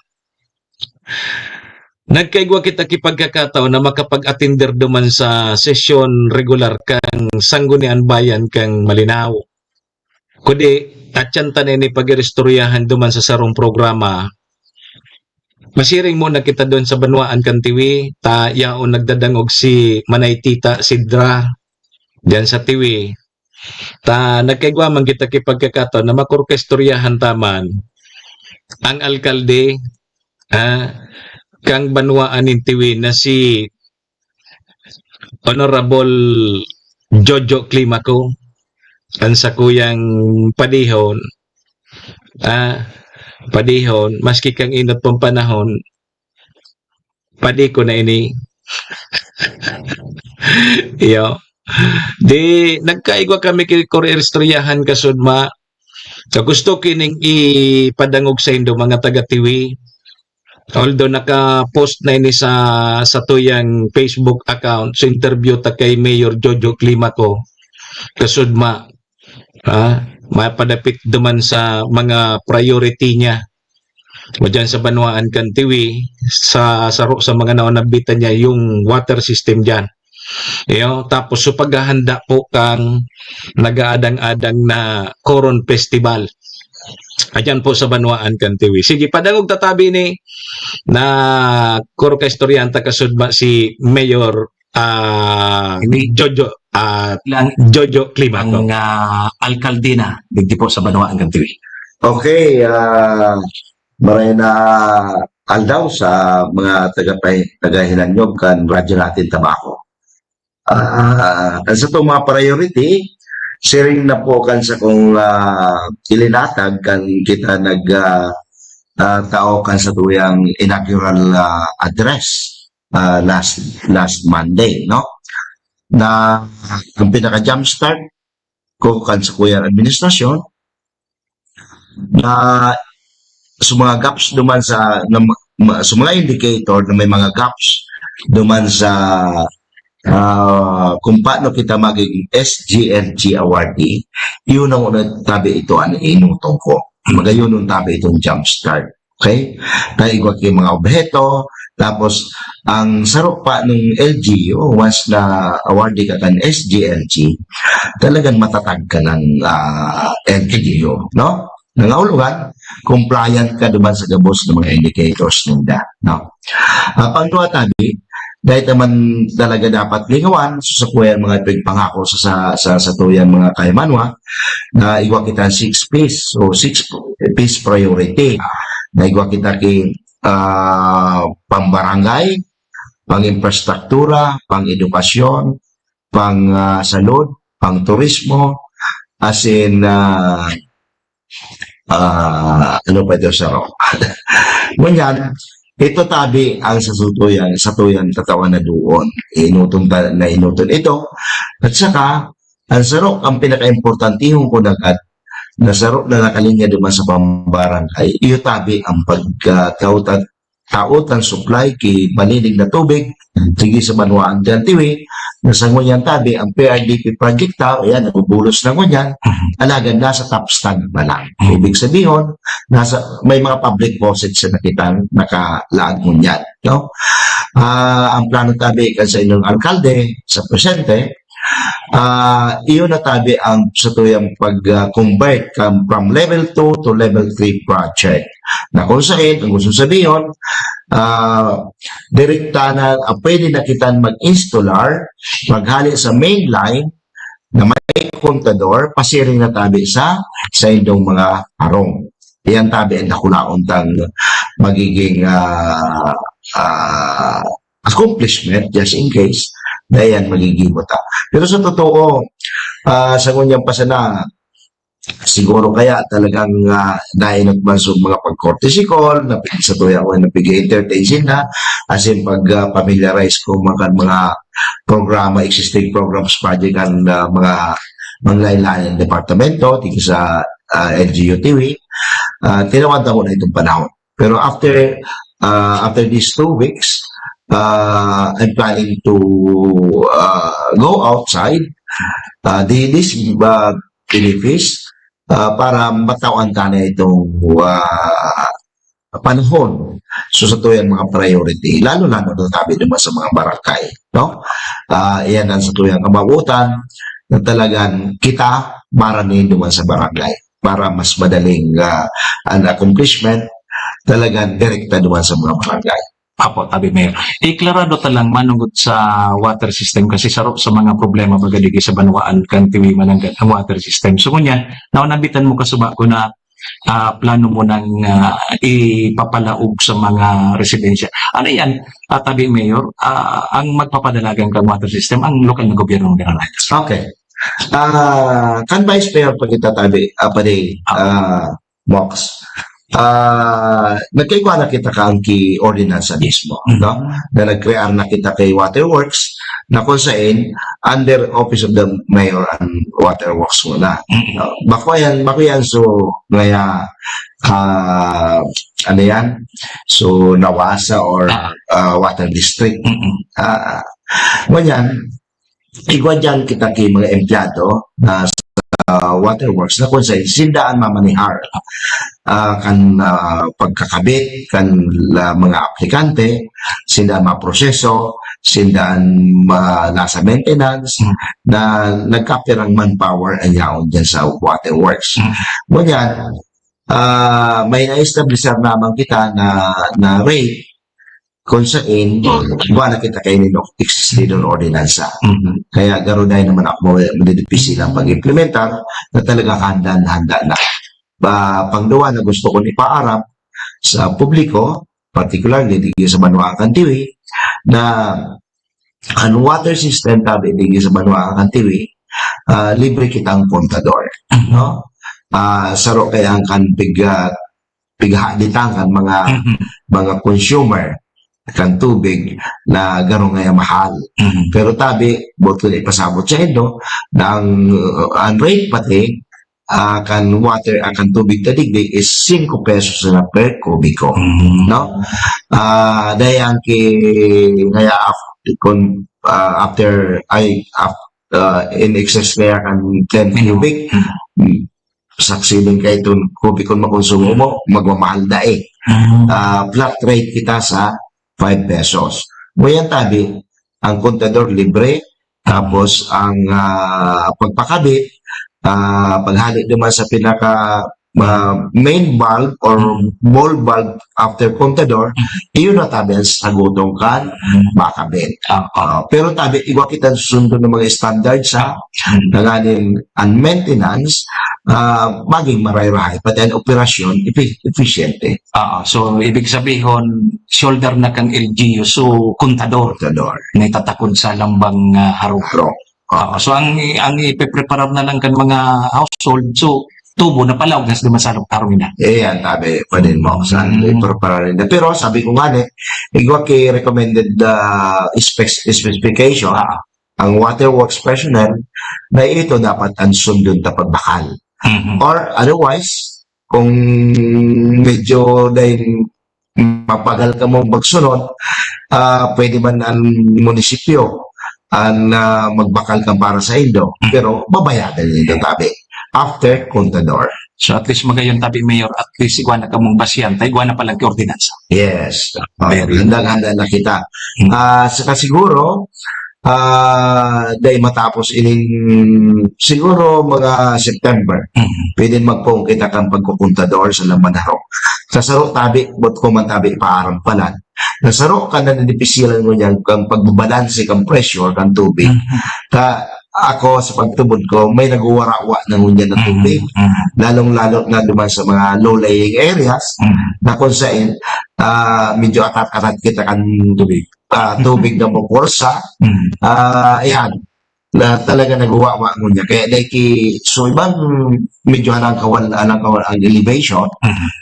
Nagkaigwa kita kipagkakataon na makapag-attender duman sa sesyon regular kang Sanggunian Bayan kang Malinaw. Kundi, tatyanta na ni pag-restoryahan duman sa sarong programa. Masiring muna kita doon sa Banwaan kang Tiwi, yaon nagdadangog si Manay Tita Sidra, diyan sa Tiwi. Nagkaigwa man kita kipagkakataon na makorkestoryahan taman ang alkalde, kang Banwaan in Tiwi na si Honorable Jojo Climaco, ang sa kuyang padihon, maski kang inot pong panahon, padi ko na ini. Iyo. Di, nagkaigwa kami korrestoryahan kasudma. So, gusto kining ipadangog sa indo mga taga-Tiwi. Although naka-post na ini sa tuyang Facebook account, so interview ta kay Mayor Jojo Climaco kasudma, mapadapit duman sa mga priority niya o dyan sa Banwaan kang Tiwi, sa mga naonabitan niya yung water system dyan. Tapos so paghahanda po kang nag-aadang-adang na Coron Festival ayan po sa Banwaan kang Tiwi. Sige, padangog tatabi ni na korkestoryahan kasudma si Mayor Jojo Climaco. Ang alkalde na digdi po sa Banwaan kang Tiwi. Okay, maray na aldaw sa mga taga-hinanyog kan radyo natin tabako. Sa itong mga priority, sharing na po kan sa kung ilinatag kan kita tao kan sa tuyang inaugural address last Monday, no? Na ang pinaka-jumpstart ko kan sa kuyang administrasyon na sa mga gaps duman sa mga indicator na may mga gaps duman sa kung paano kita magiging SGLG awardee, yun ang unang tabi ito ang inutong ko. Magayon ang tabi itong jumpstart. Okay? Naigwa kayo mga objeto, tapos ang sarap pa ng LGU, once na awardee ka kan SGLG, talagang matatag ka ng LGU, no? Nangahulugan, compliant ka duman sa gabos ng mga indicators nila, no? Pangtuwa tabi, dahil naman talaga dapat lingawan sa kuya mga pangako sa tuyang mga kaimanwa na igwa kita 6 piece o 6 piece priority na igwa kita ki pang-barangay, pang-infrastruktura, pang-edukasyon, pang-salud, pang-turismo, as in ano pa ito sa ro? Ngunyan, ito tabi ang sa tuyan katawan na doon. Inuton ito. At saka, ang sarok, ang pinaka-importantihong ko agad, na sarok na nakalinya duman sa pambarangay, iyo tabi ang pagkautan supply ki malinig na tubig, sige sa Banwaan dyan tiwi, nasa ngunyan tabi, ang PRDP project tao, ayan, nabubulos na ngunyan, alagan nasa top stand na lang. Ibig sabihin, may mga public faucets na nakitang nakalaan ngunyan. No? Ang plano tabi sa inyong alkalde, sa presente, iyon na tabi ang sa tuyang pag-convert from level 2 to level 3 project. Na kung saan, ang gusto sabihin, direkta na pwede na kitan mag-installer, maghali sa main line na may kontador, pasiring na tabi sa inyong mga harong. Iyan tabi ang nakulaon tang magiging accomplishment just in case na yan magigibot. Pero sa totoo, sa ngunyang pasana, siguro kaya talagang nainot man sa mga pag-courtesy call, sa tuya ko na pig-entertain sila, as in pag-familiarize ko mga programa, existing programs, project ang mga lain-lain departamento, tingin sa LGU TV, tinawad ako na itong panahon. Pero after these 2 weeks, I'm planning to go outside this Philippines para matawan ka na itong panahon. So sa tuyang mga priority, lalo-lalo na tabi naman sa mga barangay. No? Yan ang sa tuyang kamabutan na talagang kita maranin naman sa barangay para mas madaling an accomplishment talagang direkta naman sa mga barangay. Apo, tabi Mayor. Iklarado talang manungod sa water system kasi sarap sa mga problema bagadigi sa Banwaan kan tiwi mananggat ang water system. So kunyan, naunabitan mo kasuba ko na plano mo nang ipapalaog sa mga residensya. Ano yan, tabi Mayor, ang magpapadalagang kang water system, ang lokal na gobyerno ng Ganalagas. Okay. Kan Vice Mayor pagkitatabi, Mox, nagkaikuha na kita ka ang ki ordinance mismo, no? Na nag-create na kita kay Waterworks na kung saan under Office of the Mayor and Waterworks mo na. No? Bako yan so ngaya ano yan? So Nawasa or Water District. Ngunyan, igwa dyan kita kay mga empleyado na Waterworks na kung saan sindaan mamanihar kan pagkakabit kan mga aplikante, sindaan maproseso, sindaan nasa maintenance na nagkapir ang manpower ang yaon dyan sa Waterworks. Ngunyan, may na-establisher naman kita na rate kung saan buwan na kita kayo nino existing ordinansa. Kaya garo na naman ako madidipisi lang pag-implementar na talagang handa na. Pangduwa na gusto ko ipaarap sa publiko, particularly dito sa Banwaan TV, na ang water system tabi dito sa Banwaan TV, libre kitang kontador. No? Saro kaya ang kan pighalitan kan mga consumer kan tubig na garo nga mahal. Pero tabi, boto na ipasabot sa ito, na ang rate pati, kan water, kan tubig na digdig is 5 pesos na per kubiko. No? Dahil ang ngaya after in excess kaya kan 10 cubic, succeeding kay itong kubikon makonsumo mo, magmamahal na eh. Flat rate kita sa 5 pesos. Ngayon tabi, ang kontador libre, tapos ang pagpakabit, paghalik naman sa pinaka main bulb or ball bulb after kontador, iyon na tabi ang sagutong kan makabit. Pero tabi, iwa kita susunod ng mga standard sa nanganin ang maintenance, maging maray-rahay, pati ang operasyon, efficiente. So, ibig sabihin, shoulder na kang LGU, so kontador na itatakod sa lambang harong. So, ang ipipreparar na lang kan mga household, so tubo na palawag na sa masalong tarong ina. Yan, tabi, pwede mo saan para rin. Pero sabi ko nga igwa kay recommended specification, ang waterworks personnel na ito dapat ang sundon na pagbakal. Or otherwise, kung medyo dahil mapagal ka mong magsunod, pwede man ang munisipyo ang magbakal ka para sa Indo. Pero babayaran nito tabi after kontador. So at least magayon tabi Mayor, at least igwa na kamong basyan, tayo igwa na palang ordinansa. Yes. Very Handang-handa na kita. Saka siguro, dahil matapos ining siguro mga September, pwede magpong kita kang pagkukuntador sa Lamanaro. Sa saro tabi, bot ko man tabi paaram pala. Nasaro ka na nanipisilan mo niyan kang pagbabalanse kang pressure kang tubig. Ako sa pagtubod ko, may naguwarawa ng unyan na tubig. Lalong-lalo na duman sa mga low-lying areas na kung saan medyo atat-atat kita kan tubig na puporsa. Ayan, na talaga naguwawa mo niya. Kaya so ibang medyo anang kawal ang elevation,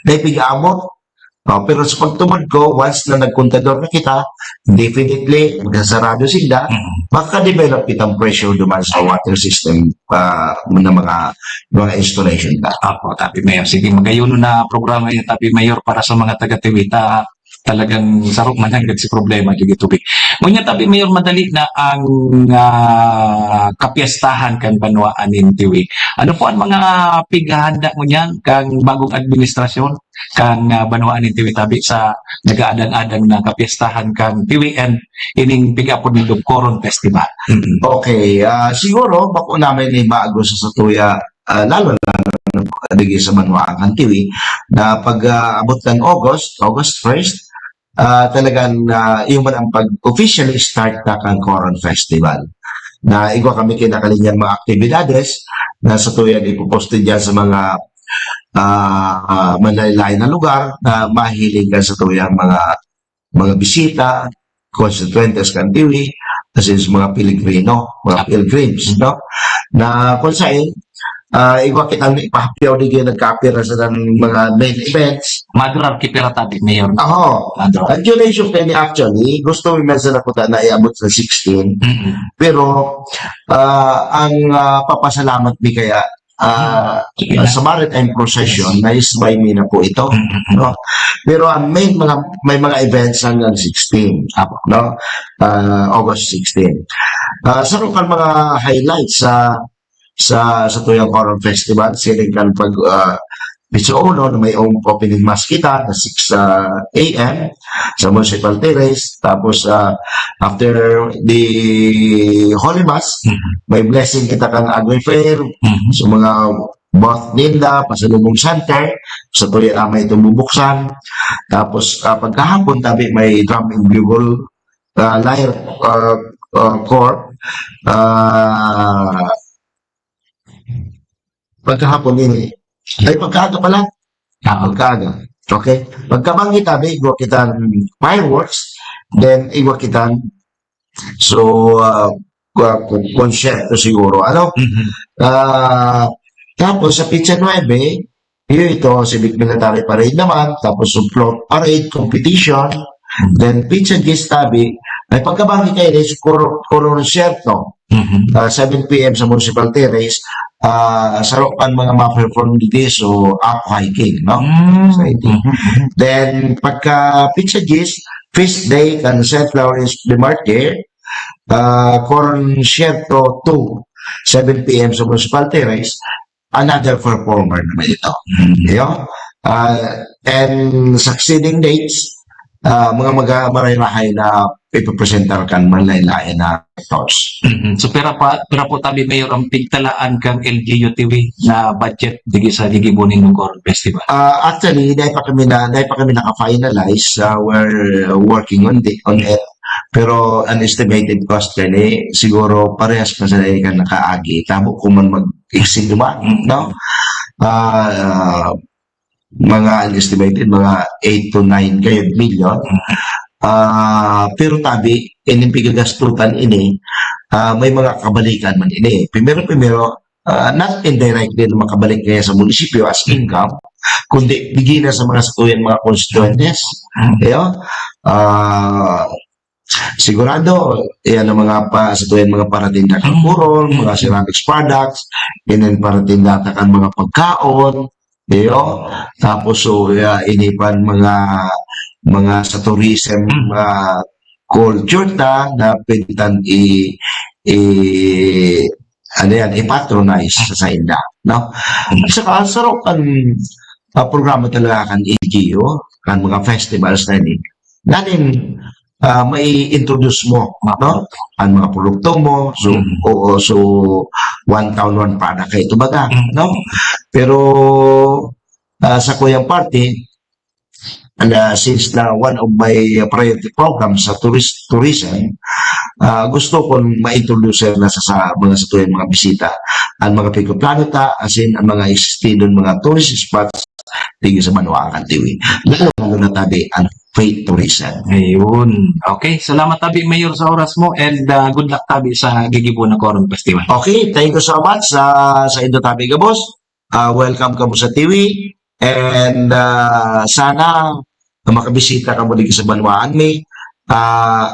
dahil pigamot. Pero sa pagtumod ko, once na nagkontador na kita, definitely, magkasarado sila, makadevelop kitang pressure duman sa water system ng mga installation ka. Apo, Tapi Mayor. Sige, magayon na programa yung Tapi Mayor para sa mga taga-Tiwita. Talagang sarok man hanggang si problema yung tubig. Ngunit Tapi Mayor, madali na ang kapiyastahan kan Banwaan in Tiwi. Ano po ang mga pighahanda mo niyan kang bagong administrasyon kang Banwaan in Tiwi tabi sa nag-aadang-adang na kapiyastahan kang Tiwi and ining pigapon ng Coron Festival? Okay, siguro bako namin ni bago sa Satuya, lalo na digi sa Banwaan kan Tiwi, na pag-abot ng August 1st, talagang yung man ang pag-officially start na kang Coron Festival. Na igwa kami kinakalinyang mga aktibidades na sa tuyan ipoposte dyan sa mga manlaylay na lugar na mahilig ka sa tuyang mga bisita, constituentes kan Tiwi, as in mga pilgrims, no? Na kung saan, igwa kitang ipahapyaw di kayo nagkapira sa mga main events. Madurar kipira tabi Mayor. Ang duration kaya actually, gusto mo na ko na iabot sa 16. Pero, ang papasalamat mi kaya sa maritime procession na is by me na po ito, no? Pero ang may mga events hanggang 16, no? August 16. Sa kan mga highlights sa tuyang Coron Festival, siling kan pag Piso Uno na may opening mass kita na 6 a.m. sa Municipal Terrace. Tapos after the Holy Mass, may blessing kita kang Agri-Fair sa mga both Ninda, Pasalubong Center, sa tuloy may itong bubuksan. Tapos pagkahapon tabi may drum and bugle lyre corps. Pagkahapon ini ay pagkaaga pala. Pagkaaga. Okay? Pagkabangi tabi, igwa kita fireworks, then igwa kita concerto siguro. Ano? Tapos sa Pizza 9, ito, civic military parade naman, tapos float parade, competition, then Pizza Gist tabi, ay pagkabangi kayo sa concerto, 7 p.m. sa Municipal Terrace, sarokan mga ma-perform dito so up hiking, no? Then pagka Pizza Gist, Feast Day kan St. Lawrence de Marte, Concerto 2, 7 p.m. sa Municipal Terrace, another performer naman ito. And succeeding dates, mga marayrahay na ipapresentar kan manlaylay na actors. So pera po tabi Mayor ang pigtalaan kang LGU TV na budget digi sa gigibunin ng Coron Festival. Actually, dahil pa kami naka-finalize, we're working on it. Pero an estimated cost kani siguro parehas pa sa kan nakaagi. Tamo kung man mag-exceed duman, no? Mga estimated mga 8 to 9 million. Pero tabi inimpigagastutan ini may mga kabalikan man ini. Primero not indirectly na makabalik kaya sa munisipyo as income, kundi bigyan na sa mga satuyan mga constituentes. Sigurado, yan ang mga satuyan mga paratinda kang purol, mga ceramics products, yan paratinda kang mga pagkaon, tapos inipan mga sa tourism culture na pwedeng i-patronize sa inda. No? Saka sarap ang programa talaga kan EGO, kan mga festivals na ini. Ganin, may introduce mo, no? Ang mga produkto mo, so one town, one product kayo, baga, no? Pero sa Kuyang Party, and since na one of my priority programs sa tourism, gusto kong ma-introduce na sa mga satuyan mga bisita ang mga Pico Planeta, as in ang mga existing mga tourist spots tingin sa Manuakan TV. Lalo na tabi ang faith tourism. Ayun. Okay, salamat tabi Mayor sa oras mo and good luck tabi sa Gigibo na Coron Festival. Okay, thank you so much sa Indo Tabi Gabos. Welcome ka mo sa TV and sana makabisita ka mo dito sa Banwaan mi.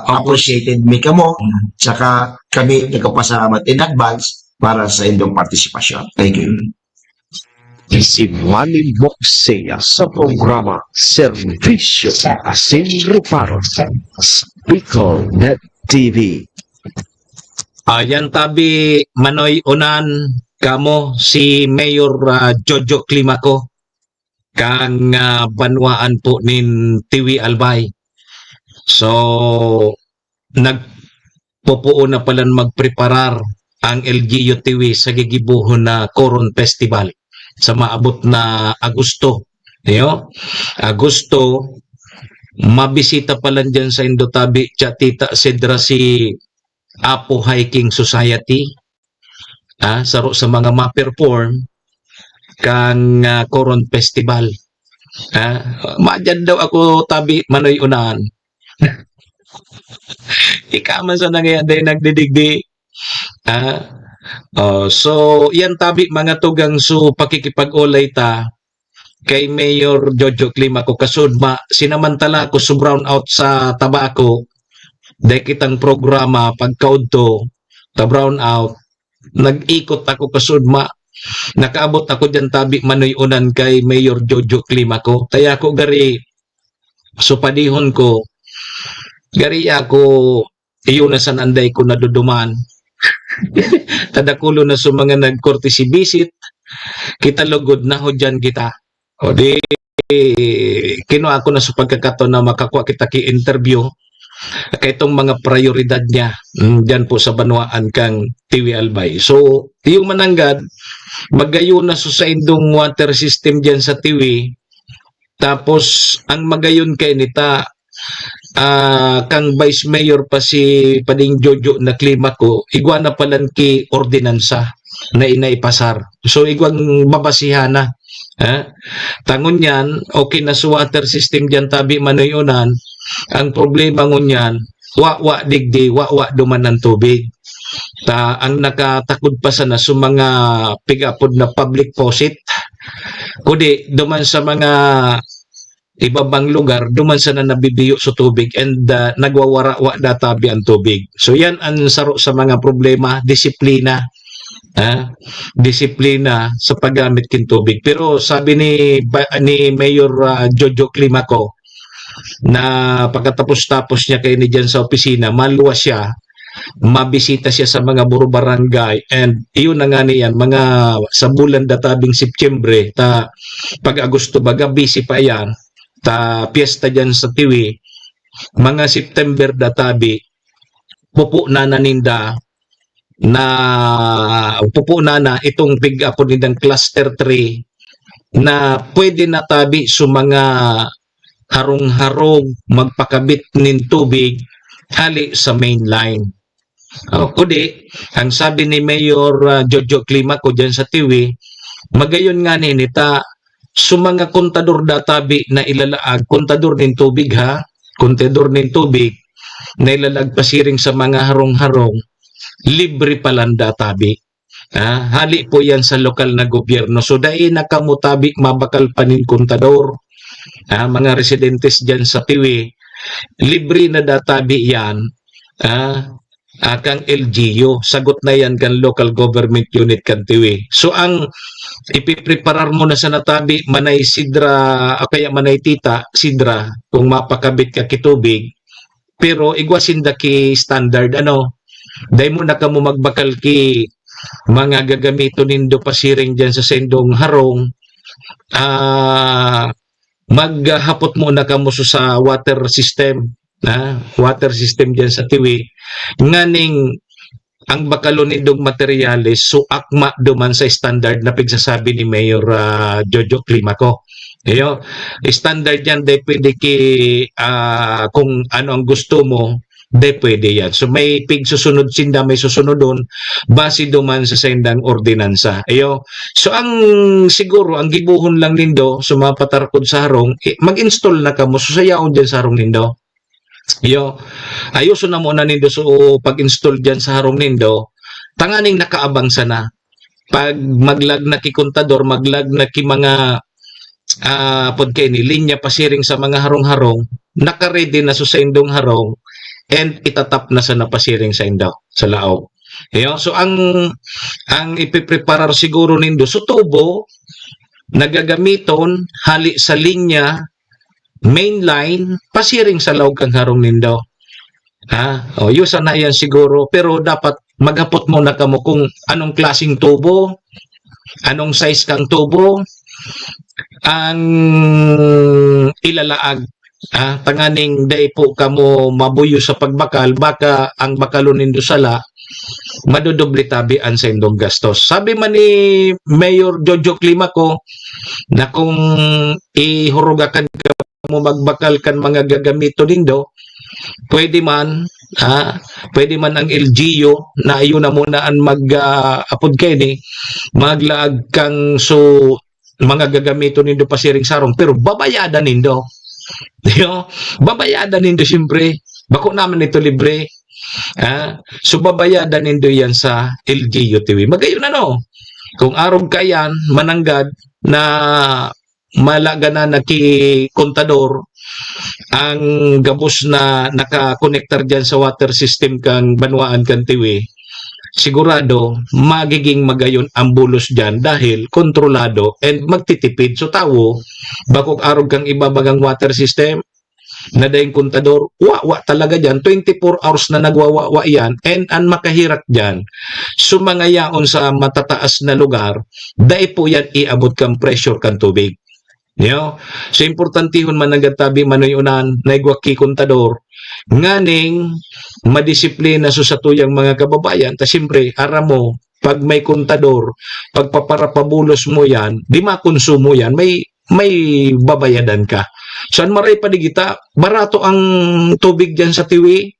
Appreciated mi ka mo. Tsaka kami nagkapasalamat in advance para sa indong partisipasyon. Thank you. Si Manny Moxea sa programa Servisyo Asin Reparo sa Bicol Net TV. Yan tabi Manoy Unan kamo si Mayor Jojo Climaco kang banwaan po nin Tiwi Albay. So nagpupuo na pala magpreparar ang LGU Tiwi sa gigibuhon na Coron Festival sa maabot na Agosto. Agosto, mabisita pala dyan sa Indotabi Tita Cedra si Apo Hiking Society sa mga ma-perform kang Coron Festival. Madyan daw ako tabi Manoy Unahan. Ikaman sa nangyayari nagdidigdi. So yan tabi mga tugang so pakikipag-ulay ta kay Mayor Jojo Climaco kasudma sinamantala ko sa brown out sa tabako dahil kitang programa pagkaudto ta brown out nag-ikot ako kasudma nakaabot ako dyan tabi Manoy Unan kay Mayor Jojo Climaco kaya ako gari so padihon ko gari ako iyon na san anday ko naduduman tadakulo na sa mga nag-courtesy visit kita lugod na ho dyan kita o di kinuha ko na sa pagkakato na makakuha kita ki-interview kay itong mga prioridad niya dyan po sa Banwaan kang Tiwi Albay. So yung mananggad magayon na sa indong water system dyan sa Tiwi tapos ang magayon kay nita kang Vice Mayor pa si Pading Jojo na Climaco, igwa na palan ki ordinansa na inaipasar. So igwang babasihan na. Tangon yan, okay na sa water system dyan tabi Manoy Unan, ang problema ngon yan, wa digdi, wa duman ng tubig. Ang nakatakod pa sana sa mga pigapod na public faucet, kundi duman sa mga ibabang lugar, duman sana nabibiyo sa tubig and nagwawara-wa databi ang tubig. So yan ang saro sa mga problema, disiplina. Disiplina sa paggamit kin tubig. Pero sabi ni Mayor Jojo Climaco na pagkatapos-tapos niya kayo ni dyan sa opisina, maluwas siya, mabisita siya sa mga buro barangay and iyon na nga niyan, mga sa bulan databing Septyembre, pag Agosto baga, busy pa yan, piyesta dyan sa Tiwi, mga September databi, pupo na naninda na itong big-up nindang cluster 3 na pwede na tabi sa mga harong-harong magpakabit nin tubig hali sa main line. Kundi, ang sabi ni Mayor Jojo Climaco dyan sa Tiwi, magayon nga nita sa mga kontador databi na ilalaag, kontador nin tubig kontador nin tubig na ilalag pasiring sa mga harong-harong, libre palang databi. Hali po yan sa lokal na gobyerno. So dahil nakamutabi mabakal panin kontador, mga residentes dyan sa Tiwi, libre na databi yan, kang LGU. Sagot na yan kan local government unit kan Tiwi. So ang ipipreparar mo na sa natabi, manay sidra, o kaya manay tita, sidra, kung mapakabit ka kitubig, pero igwasin da ki standard, dahil mo na ka mo magbakal ki mga gagamito nindo pasiring dyan sa sendong harong, maghapot muna ka mo sa water system, water system dyan sa Tiwi, nganing ang bakalon nindong materyales so akma duman sa standard na pigsasabi ni Mayor Jojo Climaco. Standard yan, de pwede ki kung ano ang gusto mo, de pwede yan. So may pigsusunod sinda, may susunod doon, base duman sa sendang ordinansa. So ang siguro, ang gibuhon lang nindo, sumapatarkod sa harong, mag-install na ka mo, so sayaon dyan sa harong nindo. Ayuso na muna nindo so pag-install dyan sa harong nindo, tanganing nakaabang sana. Pag maglag na ki kontador, maglag na ki mga ni linya pasiring sa mga harong-harong, naka-ready na sa indong harong, and itatap na sa napasiring sa indaw, sa laog. So ang ipipreparar siguro nindo, so tubo, nagagamiton, hali sa linya, main line, pasiring sa laog kang harong nindo. Yusa na yan siguro, pero dapat maghapot mo na kamo kung anong klaseng tubo, anong size kang tubo, ang ilalaag. Tanganing dai po kamo mabuyo sa pagbakal, baka ang bakalon nindo sala madodoble tabian sa indong gastos. Sabi man ni Mayor Jojo Climaco na kung ihurugakan ka mo magbakal kan mga gagamito nindo, pwede man ang LGU na ayun na muna ang mag-apod kayo ni maglaag kang so mga gagamito nindo pasiring sarong, pero babayadan nindo. Babayadan nindo siyempre. Bako naman ito libre. So babayadan nindo yan sa LGU TV. Magayon kung arog ka yan, mananggad na malaga na naki-kontador ang gabos na nakakonektar dyan sa water system kang Banwaan kang Tiwi, sigurado magiging magayon ang bulos dyan dahil kontrolado and magtitipid. So tawo, bakok arog kang ibabagang water system na dahil kontador, wawa talaga dyan, 24 hours na nagwawawa yan, and ang makahirak dyan, so mga yaon sa matataas na lugar, dahil po yan iabot kang pressure kang tubig. So importantihon man nagatabi manuyunan na igwaki kontador, nganing madisiplina so sa tuyang mga kababayan, ta siyempre, aram mo, pag may kontador, pagpaparapabulos mo yan, di makonsumo yan, may babayadan ka. Saan maray padigita, barato ang tubig dyan sa Tiwi,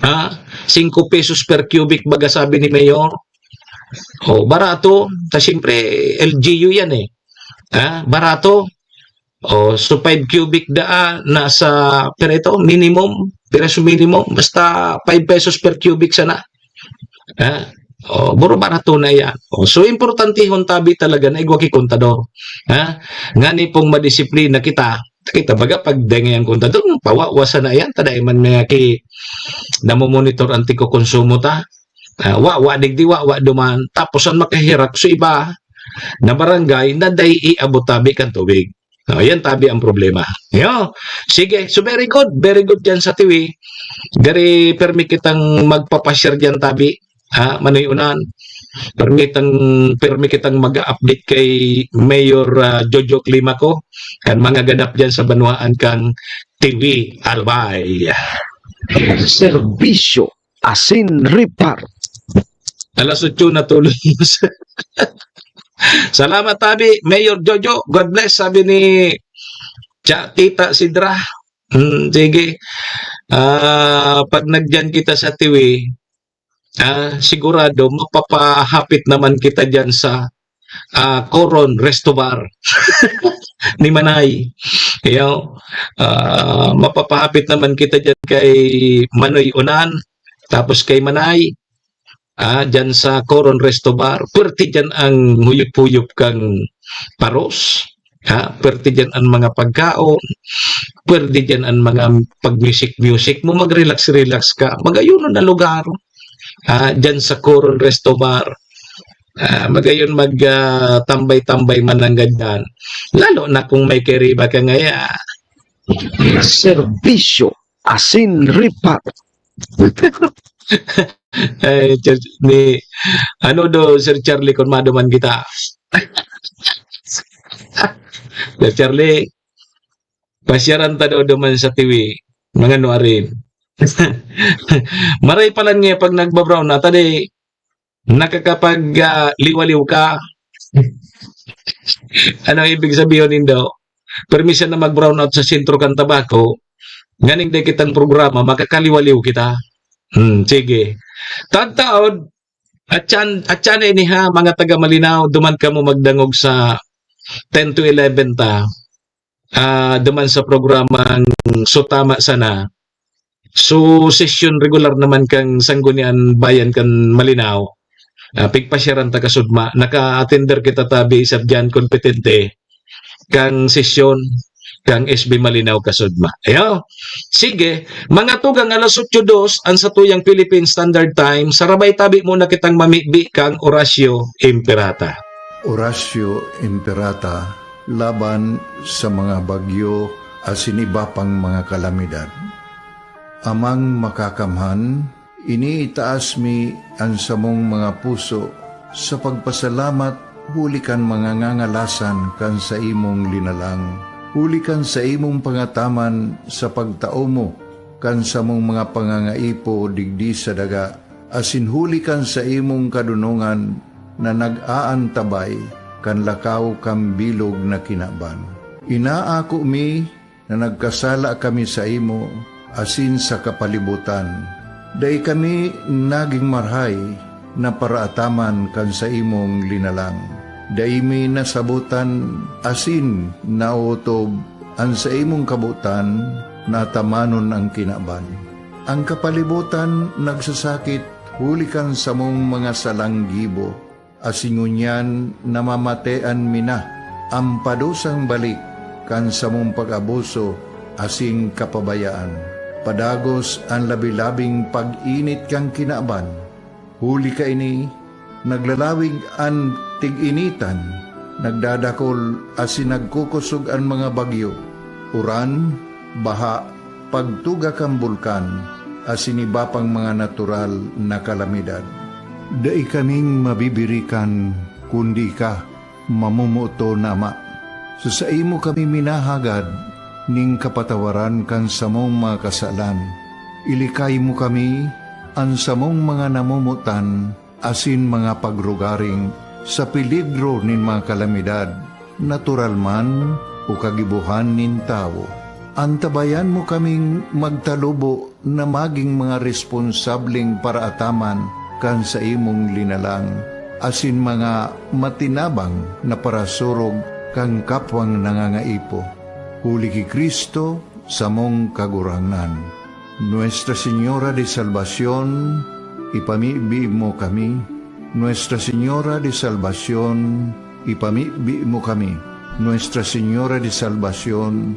5 pesos per cubic baga sabi ni Mayor. Barato, ta siyempre, LGU yan barato. So 5 cubic nasa pero minimum, piraso minimum, basta 5 pesos per cubic sana. Buro barato na yan. So importantihon tabi talaga na igwaki kontador. Ngani pong madisiplina kita baga pag dengay ang kontador, pawawasan na yan, taday man mga ki namomonitor antiko konsumo ta. Wa digdi duman, tapos ang makahirak so iba na barangay na day iabot tabi kan tubig. Yan tabi ang problema. Sige, so very good dyan sa Tiwi. Dari permi kitang magpapasyar dyan tabi, manuyunan. Permi kitang mag-update kay Mayor Jojo Climaco kan mga ganap dyan sa Banwaan kang Tiwi, Albay. Serbisyo asin repar. Alas 8 na tuloy. Salamat tabi, Mayor Jojo. God bless, sabi ni Tita Sidra. Sige. Pag nagdyan kita sa Tiwi, sigurado mapapahapit naman kita dyan sa Coron Resto Bar ni Manay. Mapapahapit naman kita dyan kay Manoy Unan, tapos kay Manay. dyan sa Coron Resto Bar, pwerte dyan ang huyop-huyop kang paros, pwerte dyan ang mga pagkaon, pwerte dyan ang mga pag-music-music mo, mag-relax-relax ka, magayon na lugar, dyan sa Coron Resto Bar, magayon mag-tambay-tambay man lang ganyan, lalo na kung may keriba ka ngaya. Serbisyo asin reparo. Ano do, Sir Charlie, kung maduman kita? Sir Charlie, pasyaran ta do duman sa TV, mga nuarin. Maray pala niya pag nagbabrown na, tadi, nakakapag liwaliw ka. Ano ibig sabihin nindo? Permission na mag-brown out sa sentro kang tabako, ganing de kitang programa, makakaliwaliw kita. Sige. Tagtaod, at yan ini ha, mga taga Malinaw, duman ka mo magdangog sa 10 to 11 ta, duman sa programang So Tama Sana. So, session regular naman kang Sanggunian Bayan kan Malinaw. Pigpasyaran ta kasudma, naka-attender kita tabi isab dyan kompetente, kang sesyon, kang SB Malinaw kasudma. Ayo. Sige, mga tugang alas 8:02 ang sa tuyang Philippine Standard Time, sarabay tabi muna kitang mamigbi kang Horacio Imperata. Horacio Imperata, laban sa mga bagyo asin iba pang mga kalamidad. Amang makakamhan, iniitaas mi ang samong mga puso sa pagpasalamat, hulikan mga ngangalasan kan sa imong linalang. Hulikan sa imong pangataman sa pagtao mo, kan sa mong mga pangangaipo digdi sa daga, asin hulikan sa imong kadunungan na nag-aantabay, kan lakaw kam bilog na kinaban. Inaako mi na nagkasala kami sa imo, asin sa kapalibutan. Day kami naging marhay, na paraataman kan sa imong linalang. Daimi nasabutan asin nautob ang sa imong kabutan natamanon ang kinaban. Ang kapalibutan nagsasakit hulikan sa mong mga salanggibo asingunyan namamatean mina ang padusang balik kan sa mong pag-abuso asing kapabayaan. Padagos ang labi-labing pag-init kang kinaban. Huli ka ini, naglalawig ang tig-initan, nagdadakol asin nagkukusog ang mga bagyo, uran, baha, pagtuga kang bulkan, asin iba pang mga natural na kalamidad. Dai kaming mabibirikan, kundi ka, mamumuto na ama. Sa imo kami minahagad, ning kapatawaran kan samong mga kasalan. Ilikay mo kami, ang samong mga namumutan, asin mga pagrugaring, sa peligro nin mga kalamidad, natural man o kagibuhan nin tao. Antabayan mo kaming magtalubo na maging mga responsableng paraataman kan sa imong linalang, asin mga matinabang na parasurog kang kapwang nangangaipo. Huli ki Kristo sa mong kagurangan. Nuestra Señora de Salvación, ipamibi mo kami. Nuestra Señora de Salvación, ipamibi mo kami. Nuestra Señora de Salvación,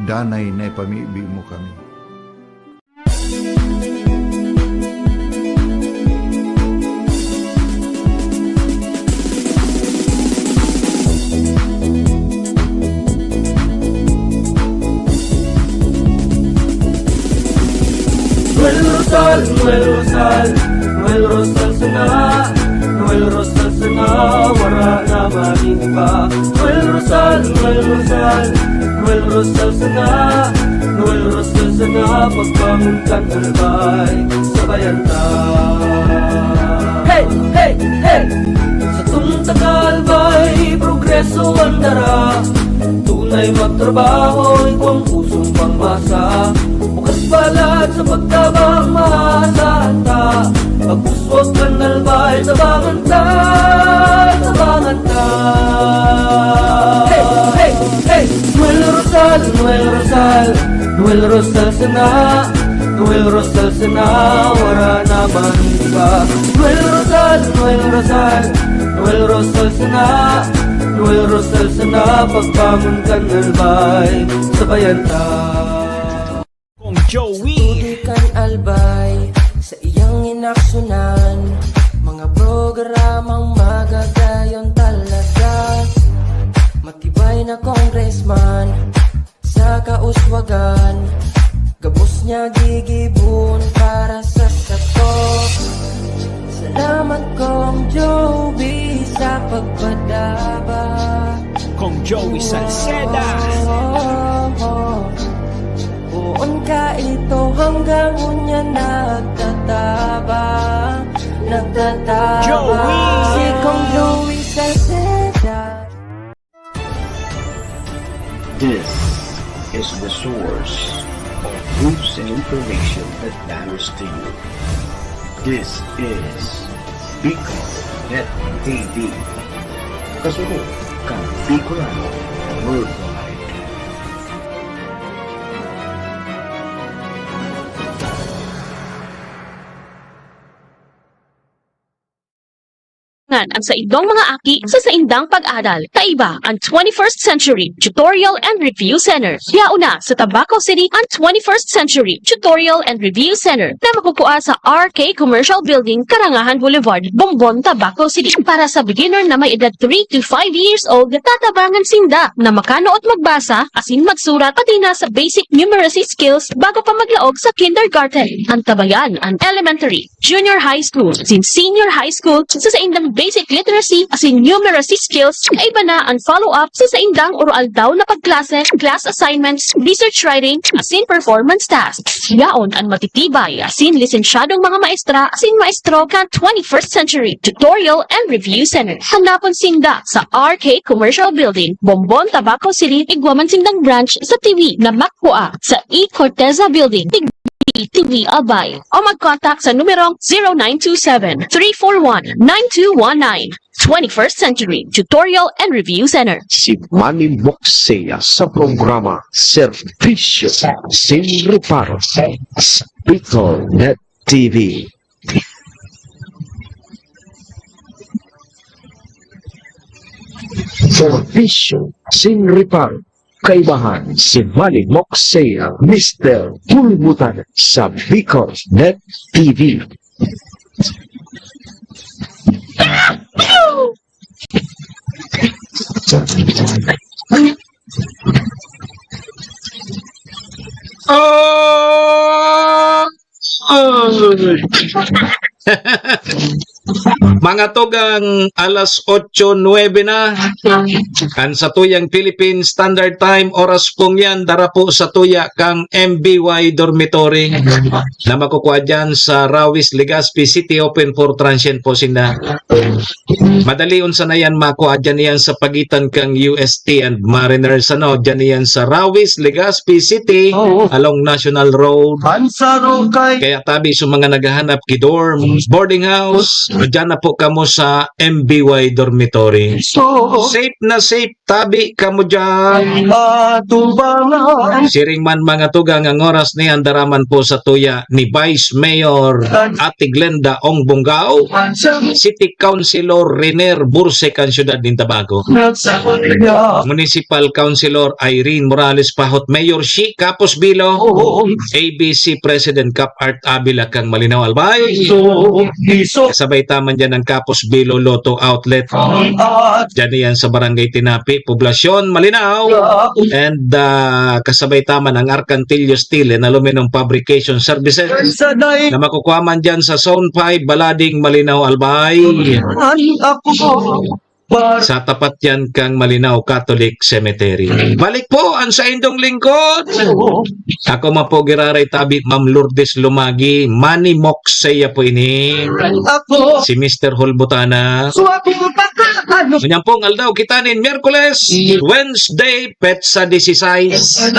danay na ipamibi mo kami. Noel Rosal, Noel Rosal sana, Noel Rosal sana, wala na maging iba. Noel Rosal, Noel Rosal, Noel Rosal sana, Noel Rosal sana, pagbangon kang albay, sabayan ta. Hey, hey, hey! Sa tuntagal ba'y progreso ang dara, tunay magtrabaho, ikaw ang pusong pangmasa. Bukas palad sa pagtabang maasahan ta, pagpuswag kang albay, tabangan ta, tabangan ta. Hey, hey, hey! Noel Rosal, Noel Rosal, Noel Rosal sana, Noel Rosal sana, wala na man iba. Noel Rosal, Noel Rosal, Noel Rosal sana, Noel Rosal sana, pagbangon ka ng albay, sabayan ta. Kong Joey. Tudikan albay sa iyang inaksyonan, mga programang magagayon talaga. Matibay na congressman sa kauswagan, gabos niya gigibon para sa sato. Salamat Kong Joey sa pagpadaba. Kong Joey Salceda. Buon ka ito hanggang unya nagtataba. Joey! Si Kong Joey Salceda. This is the source of news and information that matters to you. This is Bicol Net TV. Kasunod kang Bicolano Worldwide. Ang sa idong mga aki sa saindang pag-aral. Kaiba ang 21st Century Tutorial and Review Center. Yauna sa Tabaco City ang 21st Century Tutorial and Review Center na makukuha sa RK Commercial Building, Karangahan Boulevard, Bombon, Tabaco City. Para sa beginner na may edad 3 to 5 years old, tatabangan sinda na makano at magbasa, asin magsurat pati na sa basic numeracy skills bago pa maglaog sa kindergarten. Ang tabayan ang elementary, junior high school, sin senior high school sa saindang basic literacy as in numeracy skills ay iba na ang follow-up sa saindang oral daw na pagklase, class assignments, research writing, as in performance tasks. Yaon ang matitibay as in lisensyadong mga maestra as in maestro ka 21st Century Tutorial and Review Center. Hanapon sinda sa RK Commercial Building, Bombon, Tabaco City, Iguaman sindang branch sa TV na makkuha sa E. Corteza Building, TV Albay o mag-contact sa numerong 0927-341-9219. 21st Century Tutorial and Review Center. Si Manny Moxea sa programa Servisyo Sin Reparo sa Bicol Net TV. Servisyo Sin Reparo. Kaibahan si Manny Moxea, Mr. Hulmutan sa Bicol Net TV. Mga tugang alas 8:09 na kan sa tuyang Philippine Standard Time, oras pong yan darapo sa tuya kang MBY Dormitory na makukuha dyan sa Rawis, Legazpi City, open for transient po sila. Madali unsa na yan makuha dyan yan sa pagitan kang UST and Mariners, ano, dyan yan sa Rawis, Legazpi City along National Road. Kaya tabi sa mga naghahanap kidorm, boarding house, dyan na po kamo sa MBY Dormitory. Safe na safe, tabi kamo dyan. Siring man mga tugang ang oras ni andaraman po sa tuya ni Vice Mayor Ate Glenda Ong Bungao, City Councilor Rener Burse kan Syudad ng Tabaco, Municipal Councilor Irene Morales Pahot, Mayor Shi Capos Bilo, ABC President Cap Art Abila kang Malinaw Albay, kasabay taman dyan ang Capos Bilo Lotto Outlet, dyan yan sa Barangay Tinapi, Poblasyon Malinaw, and kasabay taman ang Arcantillo Steel and Aluminum Fabrication Services na makukuha man dyan sa Zone 5 Balading Malinaw Albay, sa tapat yan kang Malinaw Catholic Cemetery. Balik po ang sa indong lingkod. Ako mapo giraray tabi Ma'am Lourdes Lumagi, Manny Moxea po ini, si Mr. Hulbutana. Ganyan pong aldaw kitanin Miyerkules, Wednesday, petsa 16,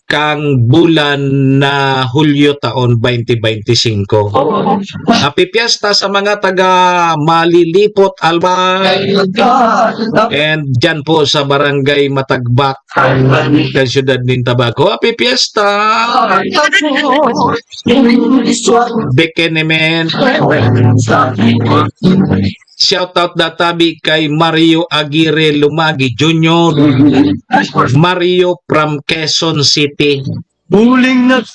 kang bulan na Hulyo taon 2025. Happy Fiesta sa mga taga Malilipot, Albay, and dyan po sa Barangay Matagbak, sa siyudad ng Tabaco. Happy Fiesta! Bekenemen. Shoutout databi kay Mario Aguirre Lumagi Jr. Mario from Quezon City.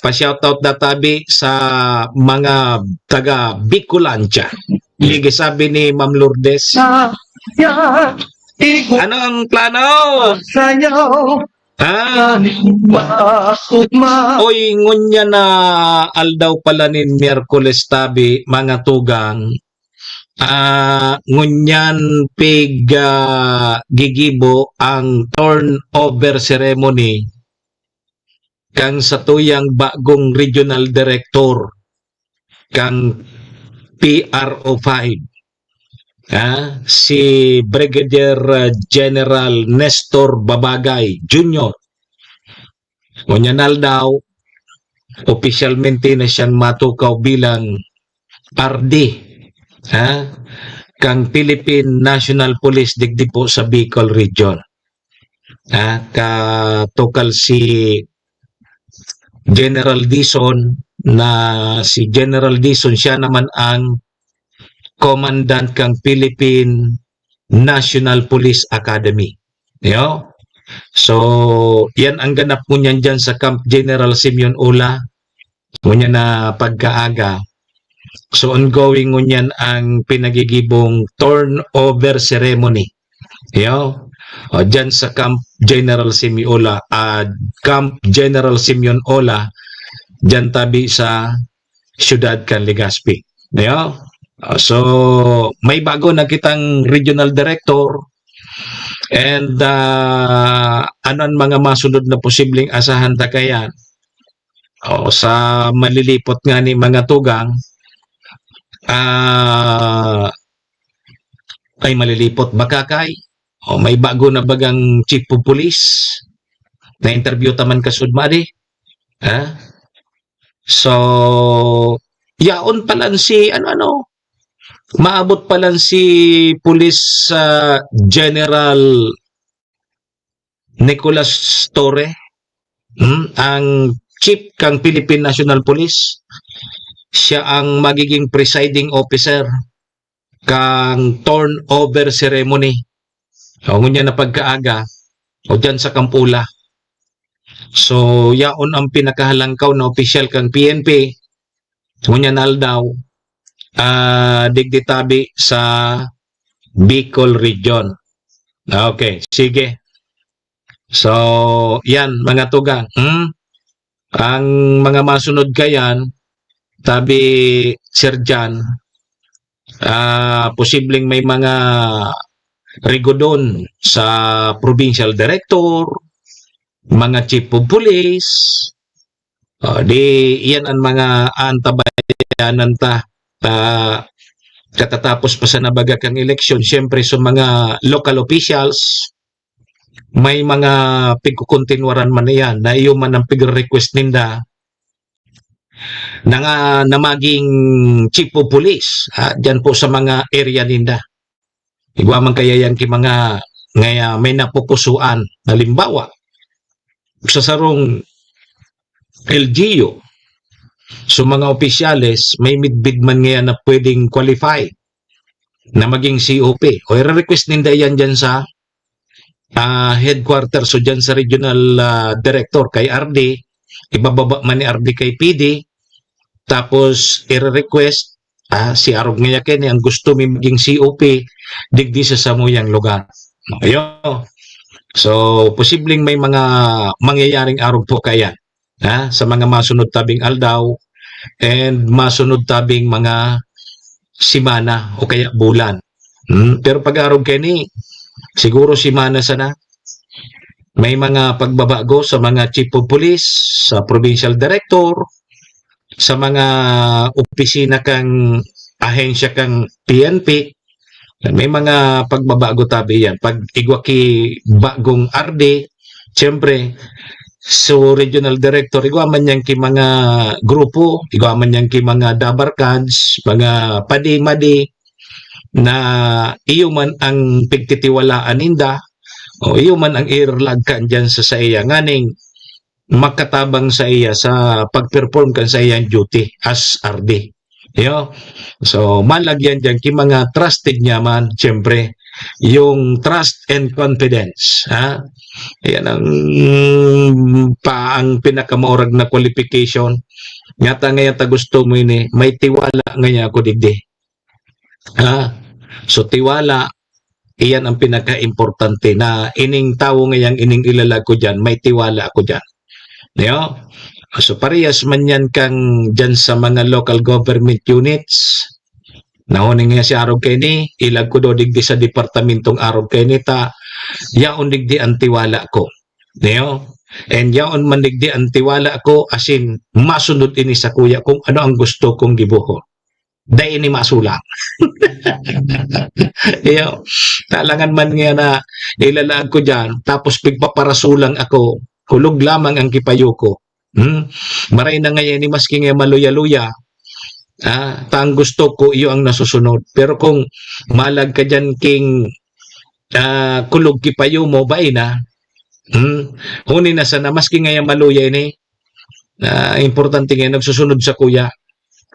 Pa-shoutout databi sa mga taga Bicolandia. Lige sabi ni Ma'am Lourdes. Ano ang plano? Oy, ngunya na aldaw pala ni Miyerkules tabi mga tugang. Ngunyan pig gigibo ang turnover ceremony kang satuyang bagong regional director kang PRO5. Si Brigadier General Nestor Babagay Jr. Ngunyanal daw, opisyalmente na siyang matukaw bilang RD kang Philippine National Police digdi po sa Bicol Region. Katukal si General Dizon na si General Dizon siya naman ang Commandant kang Philippine National Police Academy. So, yan ang ganap mo niyan dyan sa Camp General Simeon Ola. Ngunya na pagkaaga. So, ongoing ngunyan ang pinagigibong turnover ceremony. Dyan sa Camp General Simeon Ola. Camp General Simeon Ola, dyan tabi sa Siyudad kan Legazpi. So, may bago na kitang regional director and ano ang mga masunod na posibleng asahan ta kaya sa malilipot nga ni mga tugang ay malilipot bakakay may bago na bagang chief of police na interview taman kasudmari so yaon palan si maabot palan si Police General Nicolas Torre, ang chief kang Philippine National Police. Siya ang magiging presiding officer kang turnover ceremony. Ngunya na pagkaaga o dyan sa Kampula. So, yaon ang pinakahalangkaw na official kang PNP. Ngunya na daw digditabi sa Bicol Region. Okay, sige. So, yan, mga tugang. Ang mga masunod kayan, tabi Sir Jan, posibleng may mga rigodon sa provincial director, mga chief of police, yan ang mga antabayanan ta. Katatapos pa sa nabaga kang eleksyon, siyempre sa mga local officials, may mga pigkukontinuaran man yan na iyo man ang pig-request ninda na maging chief of police dyan po sa mga area ninda. Igwa man kaya yan ki mga ngaya may napupusuan. Halimbawa, sa sarong LGU, so mga opisyales, may midbid man ngayon na pwedeng qualify na maging COP. O i-request ninda yan dyan sa headquarters, so dyan sa regional director kay RD, ibababa man ni RD kay PD, tapos i-request si Arog ngayakin ang gusto may maging COP digdi sa samuyang lugar. Ayun. So, posibleng may mga mangyayaring arog po kaya sa mga masunod tabing aldaw and masunod tabing mga simana o kaya bulan. Pero pag-arog kayo ni, siguro simana sana. May mga pagbabago sa mga chief of police, sa provincial director, sa mga opisina kang ahensya kang PNP, May mga pagbabago tabi yan. Pag igwaki bagong RD, siyempre, so regional director, igwaman yan ki mga grupo, igwaman yan ki mga dabarkads, mga padi-madi, na iyo man ang pagtitiwalaan ninda, o iyo man ang irlag kan dyan sa iya, nganing makatabang sa iya sa pag-perform kan sa iyang duty as RD. Yo. So, malagyan dyan ki mga trusted niya man, siyempre, yung trust and confidence. Ha? Yan ang ang pinakamaurag na qualification. Ngata ngayon ta gusto mo ini, may tiwala ngayon ako digdi. Ha? So, tiwala, iyan ang pinaka-importante na ining tao ngayang ining ilalag ko dyan, may tiwala ako dyan. Yo. So parehas man yan kang dyan sa mga local government units. Nahuning nga si Arog Kenny, ilag ko do digdi sa departamentong Arog Kenny ta, yaon digdi ang tiwala ko. Yo? And yaon man digdi ang tiwala ko, asin masunod ini sa kuya kung ano ang gusto kong gibuho. Dahil ini masulang. Yo, talangan man nga na ilalag ko dyan, tapos pigpaparasulang ako, hulog lamang ang kipayo ko. Maray na ngayon ni maski nga maluya-luya, tang gusto ko iyo ang nasusunod. Pero kung malag ka dyan king kulog kipayo mo ba ina, huni na sana maski nga maluya ini, importante nga nagsusunod sa kuya.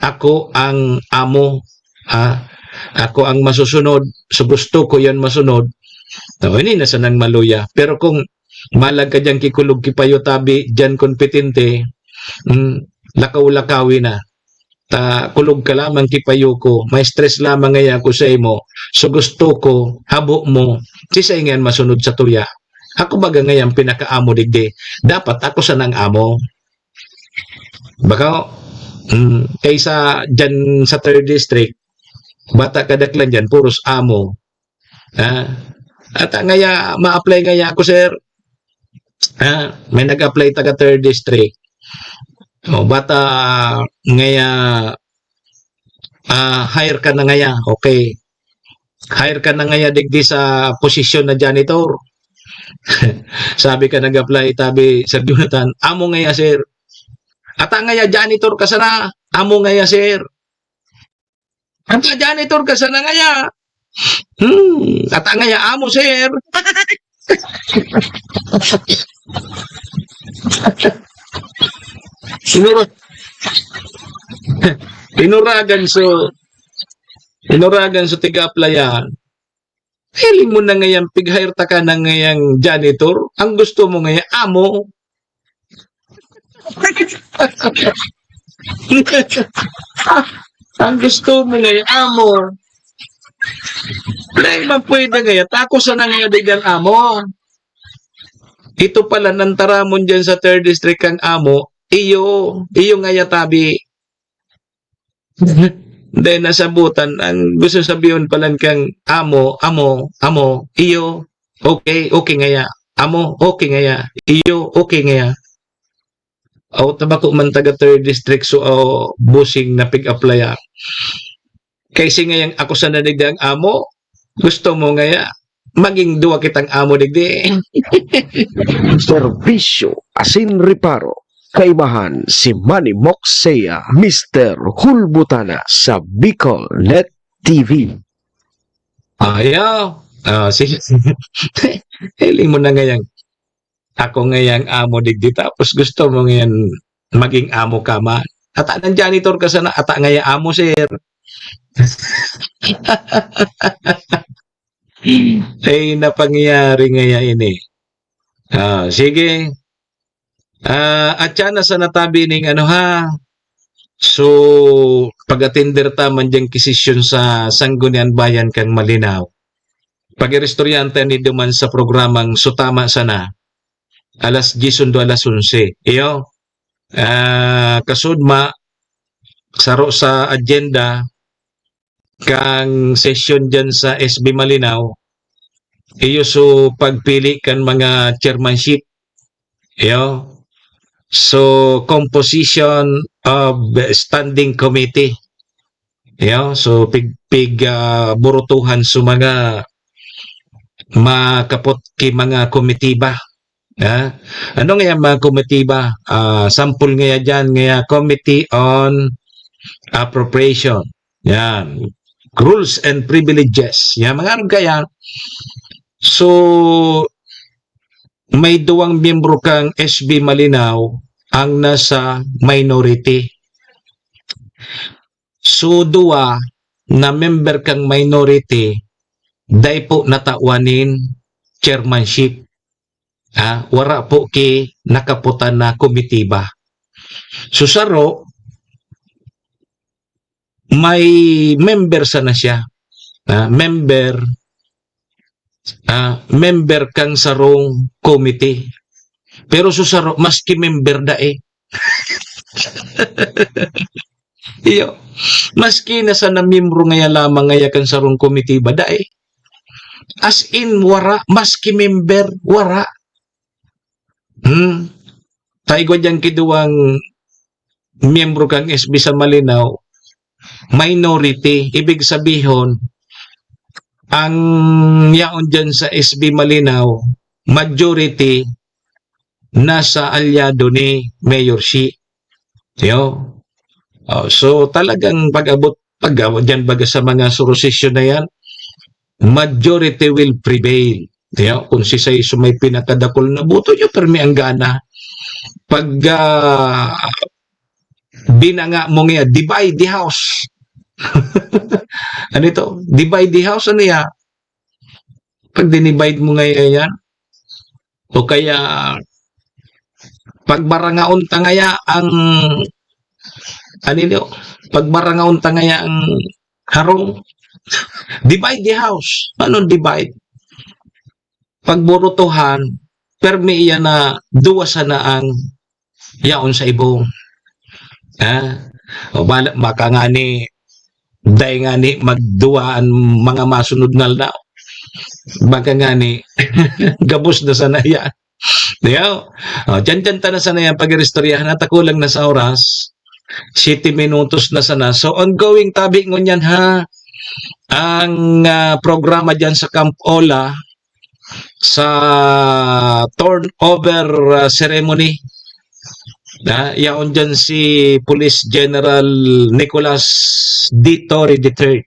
Ako ang amo, ako ang masusunod, so gusto ko yan masunod. Hindi na sanang maluya. Pero kung malag ka dyan kikulog kipayo tabi dyan kompetente, lakaw-lakawi na. Kulog ka lamang kipayo ko, may stress lamang ngaya ko sa imo, so gusto ko, habo mo, sisaingan masunod sa tuya. Ako baga ngayon pinakaamo digdi, dapat ako sanang amo. Baka, kaysa dyan sa 3rd district, bata kadaklan dyan, puros amo. At ngaya, ma-apply ngaya ako, sir. May nag-apply taga 3rd district. Bata ngaya hire ka na ngaya. Okay. Hire ka na ngaya digdi sa posisyon na janitor. Sabi ka nag-apply tabi, Sir Jonathan, amo ngaya, sir. Ata ngaya janitor ka sana, amo ngaya, sir. Ata janitor ka sana ngaya. Ata ngaya amo, sir. Inuragan so tiga-applyan. Hiling mo na ngayon, pig-hire ta ka na ngayang janitor. Ang gusto mo ngayon, amo. Ang gusto mo ngayon, amo. Wala man pwede ngayon. Tako sa na ngayon digan amo. Ito pala, nantaramon dyan sa 3rd district kang amo, iyo ngaya tabi. Dahil nasabutan, ang gusto sabihin pala kang amo, iyo, okay ngaya. Amo, okay ngaya. Iyo, okay ngaya. Tabako man taga 3rd district, so busing na pig-apply. Kasi ngayang ako sa nadigdang amo, gusto mo ngaya, maging duwa kitang amo digdi. Serbisyo asin reparo. Kaibahan si Manny Moxea, Mr. Hulbutana sa Bicol Net TV. Ayaw. Sige. Hiling mo na ngayang ako ngayang amo digdi, tapos gusto mo ngayon maging amo ka man. Ata ng janitor ka sana, ata ngayang amo, sir. Ay napangyari ngayon ini. Sige. At yan sa natabi ning ano ha. So pag-attender ta man diyang kisisyon sa Sangguniang Bayan kang Malinaw. Pag-irestoryante ni duman sa programang Sutama sana. Alas 10 do alas 11. Iyo. Kasudma saro sa agenda kang session dyan sa SB Malinaw. Iyo so pagpili kan mga chairmanship. Iyo. So composition of standing committee. So burutuhan sa mga makapot ki mga komitiba. Ano nga yan mga komitiba? Sample nga dyan nga Committee on Appropriation. Yan. Rules and Privileges. Yan, mga ano kaya. So, may duwang miyembro kang SB Malinaw ang nasa minority. So, duwa na member kang minority, dahil po natawanin chairmanship. Wara po ki nakaputan na komitiba. So, saro, may member sana siya. Member kang sarong committee. Pero susaro, maski member dae. Iyo. Maski nasa na miyembro ngaya lamang ngaya kang sarong committee ba dae. As in, wara. Maski member, wara. Taigwa dyan kiduwang miyembro kang SB sa Malinaw, minority, ibig sabihin, ang yaon dyan sa SB Malinaw, majority, nasa alyado ni Mayor Shi. So talagang pag-abot dyan baga sa mga sorosisyon na yan, majority will prevail. Kung si Saiso may pinakadakol na buto nyo, permi ang gana. Pag binanga mo nga, divide the house. Ano ito? Divide the house, ano yan? Pag dinivide mo nga yan, o kaya pagbarangaon tangaya ang pagbarangaon tangaya ang harong, divide the house. Anong divide? Pagburutuhan, permi iyan na duwa sana ang yaon sa ibong. Baka nga ni dahil nga ni magduwaan mga masunod na na. Baka nga ni gabos na sana yan. Dyan na sana yan pag-restoryahan at ako lang na sa oras 7 minutos na sana. So ongoing tabi ngunyan ha ang programa dyan sa Camp Ola sa turnover ceremony. Yaon dyan si Police General Nicolas D. Torre III,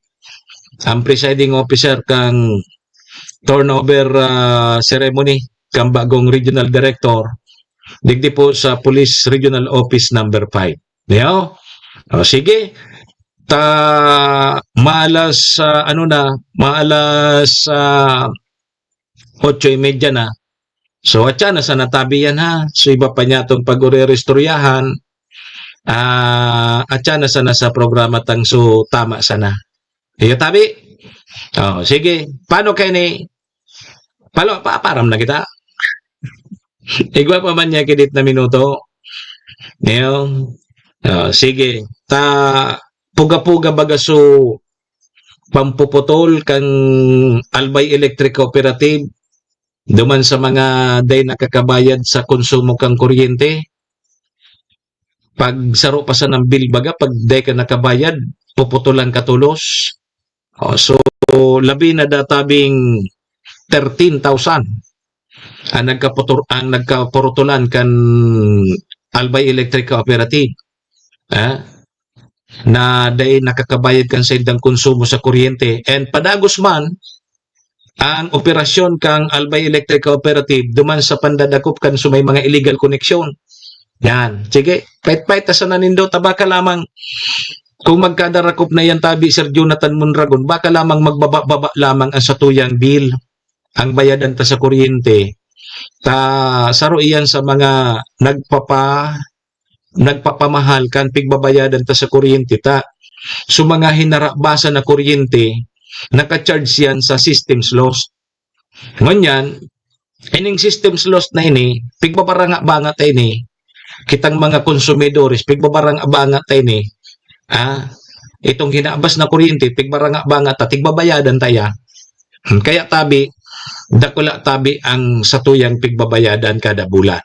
ang presiding officer kang turnover ceremony kang bagong regional director digdi po sa Police Regional Office number 5. Sige, maalas maalas 8:30 na. So, atya na sa natabi yan ha. So, iba pa niya itong pag-urerestoryahan. Atya na sana sa programa tang so tama sana. Iyo tabi? Sige. Paano kayo ni? Param na kita. Igwa pa man niya kidit na minuto. Sige. Puga-puga bagaso pampuputol kang Albay Electric Cooperative duman sa mga day nakakabayad sa konsumo kang kuryente. Pag saro pa sa ng bill baga, pag day ka nakabayad, puputulan ka tulos. So, labi na databing 13,000 ang nagkapurutulan kan Albay Electric Cooperative. Na day nakakabayad kan sa indang konsumo sa kuryente. And padagos man, ang operasyon kang Albay Electric Cooperative duman sa pandadakop kan sumay mga illegal connection. Yan. Sige, pait-pait sa nanindo, tabaka lamang kung magkadarakop na yan tabi Sir Jonathan Mondragon, baka lamang magbaba lamang ang satuyang bill, ang bayadan ta sa kuryente. Saro iyan sa mga nagpapamahal kan pigbabayadan ta sa kuryente ta. So mga hinarabasa na kuryente, naka-charge yan sa systems loss. Ngunyan, ining systems loss na ini, pigbabaranga-banga tayo ni, kitang mga konsumidores, pigbabaranga-banga tayo ni, itong hinaabas na kuryente, pigbaranga-banga ta, tigbabayadan tayo. Kaya tabi, dakula tabi ang satuyang pigbabayadan kada bulan.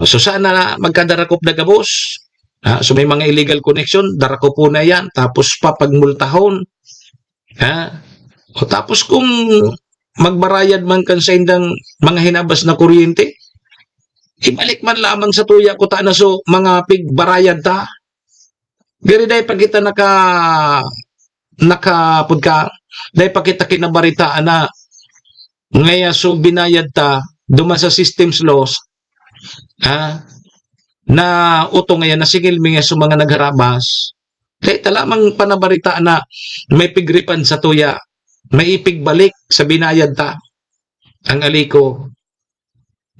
So sana magkadarakop na gabos, So may mga illegal connection, darako po na yan, tapos papagmultahon. O tapos kung magbarayad man kan sa indang mga hinabas na kuryente, ibalik man lamang sa tuya ko ta na so mga pigbarayad ta. Gari dahil pag kita nakapod ka, dahil pag kita kinabaritaan na ngaya so binayad ta, duma sa systems laws, na uto ngayon na sigil mga so mga nagharabas, kaya talamang panabaritaan na may pigripan sa tuya, may ipigbalik sa binayad ta, ang aliko.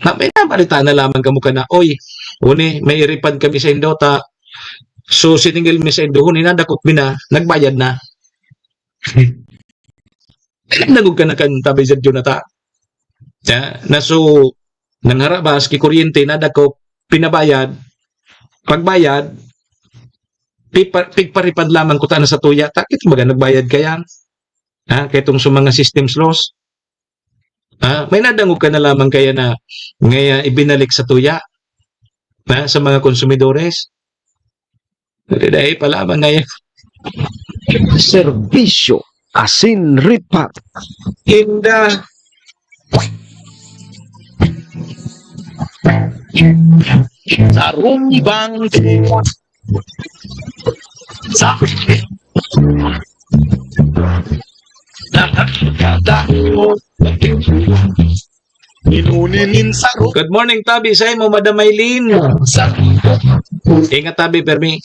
Na may nabaritaan na lamang kamo ka na, oy, uni, may iripan kami sa Indota, so siningil mi sa Indo, huni na, dakot mi na, nagbayad na. Nagdagog ka na kan tabi sa Jonata. Na so, nangharabas, kikuryente na dakop, pinabayad, pagbayad, pigparipad lamang ko ta na sa tuya, takit baga nagbayad kaya? Kaya itong sa mga systems laws. May nadangog ka na lamang kaya na ngaya ibinalik sa tuya sa mga konsumidores. Dahil pa lamang ngayon. Serbisyo asin ripat. Inda. Sarumbang sa Good morning, Tabi. Sa mo, Madam Maylin. Ingat, Tabi, Permi.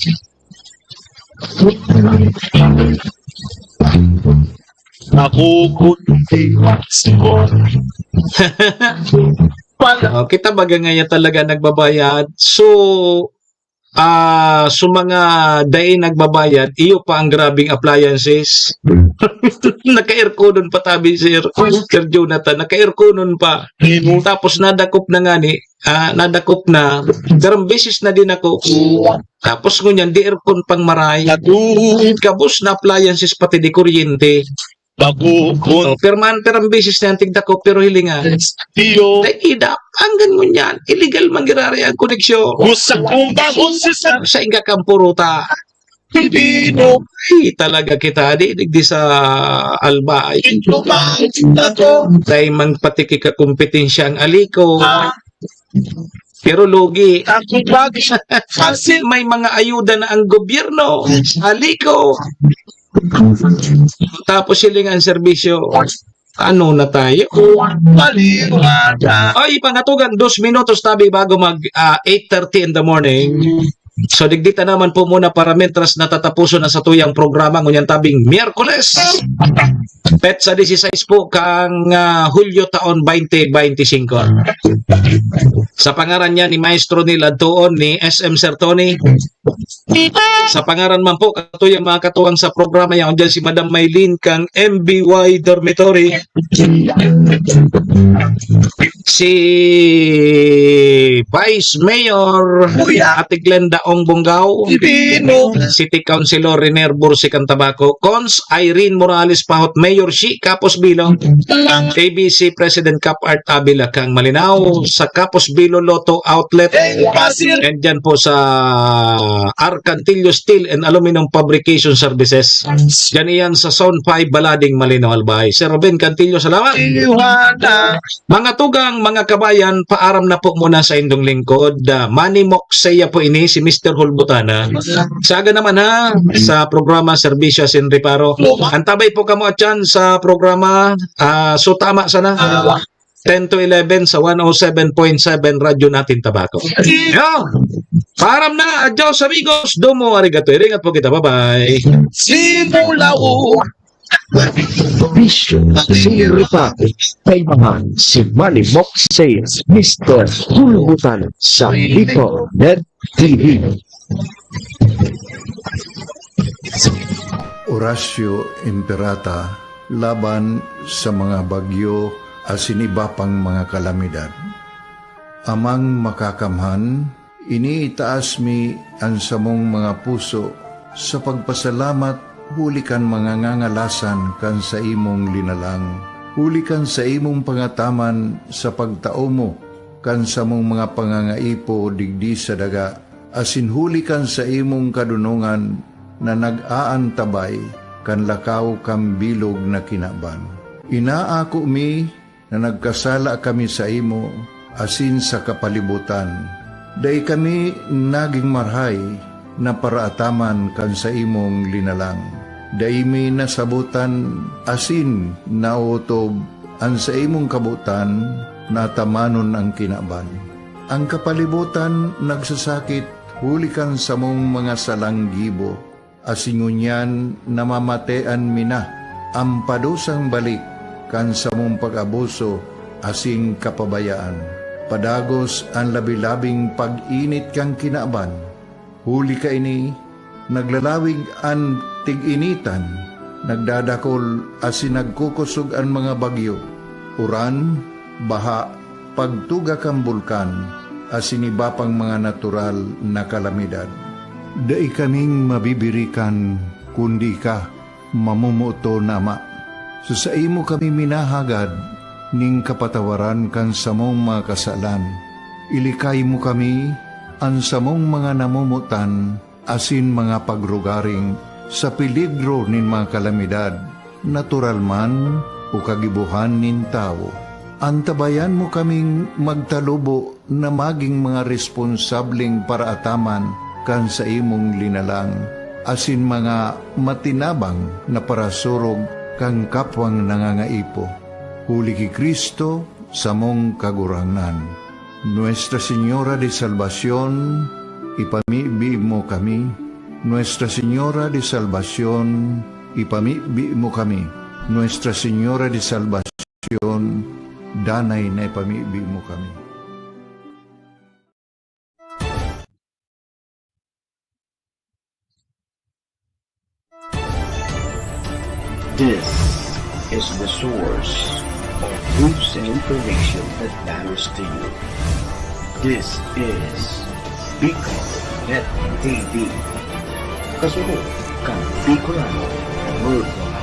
Kita baga ngayon talaga nagbabayad. So mga day nagbabayad, iyo pa ang grabing appliances. Naka-airconon pa tabi, Sir Jonathan. Naka-airconon pa. Tapos nadakop na nga ni, nadakop na. Garang beses na din ako. Tapos ngunyan, di aircon pang maray. Kabos na appliances pati di kuryente. Perman beses na tigda ko pero hilingan. Idap, hanggang ngunyan, illegal manggirari ang koneksyon. Sa inga kampuruta. Talaga kita, di sa alba. Dahil mang patiki ka kompetensya ang aliko. Pero logi. Kasi may mga ayuda na ang gobyerno. Aliko. Tapos silingan serbisyo. Ano na tayo? Ay, pangatugan, 2 minutos tabi bago mag 8:30 in the morning. So, digdita naman po muna para mentras natatapuso na sa tuyang programa ngunyan tabing Miyerkules. Pet sa 16 po kang Hulyo taon 2025. Sa pangaran niya ni Maestro nila doon ni SM Sir Tony. Sa pangaran man po katuyang mga katuwang sa programa yan dyan si Madam Maylin kang MBY Dormitory. Si Vice Mayor Ate Glenda Ong Bonggao, City Councilor Riner Bursi Cantabaco, Cons Irene Morales Pahot, Mayor Shi Capos Bilo, ABC President Cap Art Abila kang Malinaw, sa Capos Bilo Lotto Outlet, and dyan po sa Arcantillo Steel and Aluminum Fabrication Services. Dyan iyan sa Zone 5 Balading Malinaw Albay. Sir Ruben Cantillo, salamat. Mga tugang, mga kabayan, paaram na po muna sa indong lingkod. Manny Moxeya po ini, si Mr. Hulbutana. Saga naman sa programa Serbisyo Asin Reparo. Antabay po kamo at yan sa programa. So tama sana. 10 to 11 sa 107.7 radyo natin Tabaco. Param na. Adios amigos. Domo arigato. Ingat po kita. Bye-bye. Simulao Bisyo asin ripat. Kailangan si Manny Moxeya, Mr. Hulbutan sa Lipo.net TV. Horacio Imperata laban sa mga bagyo asin iba pang mga kalamidad. Amang makakamhan, iniitaas mi ang samong mga puso sa pagpasalamat. Hulikan mga ngangalasan kan sa imong linalang. Hulikan sa imong pangataman sa pagtao mo kan sa mong mga pangangaipo digdi sa daga asin huli kan sa imong kadunungan na nag-aantabay kan lakaw kam bilog na kinaban. Inaako mi na nagkasala kami sa imo asin sa kapalibutan. Day kami naging marhay na paraataman kan sa imong linalang. Day mi nasabutan asin nautob an sa imong kabutan na tamanon ang kinaban. Ang kapalibutan nagsasakit huli kan sa mong mga salanggibo, asingunyan namamatean mina, ang padusang balik kan sa mong pag-abuso, asing kapabayaan. Padagos ang labi-labing pag-init kang kinaban, huli ka ini, naglalawig ang tig-initan, nagdadakol asin nagkukusog ang mga bagyo, uran, baha, pagtuga kang bulkan, asin iba pang mga natural na kalamidad. Dai kaming mabibirikan, kundi ka, mamumuto na ama. Sa imo kami minahagad, ning kapatawaran kan samong mga kasalan. Ilikay mo kami, ang samong mga namumutan, asin mga pagrugaring, sa peligro nin mga kalamidad, natural man o kagibuhan nin tao. Antabayan mo kaming magtalubo na maging mga responsableng paraataman kan sa imong linalang, asin mga matinabang na parasurog kang kapwang nangangaipo. Huli ki Kristo sa mong kagurangan. Nuestra Señora de Salvación, ipamibi mo kami. Nuestra Señora de Salvación, ipamibi mo kami. Nuestra Señora de Salvación, danay na ipamibi mo kami. This is the source of news and information that matters to you. This is Bicol Net TV. Kasunod kang Bicolano Worldwide.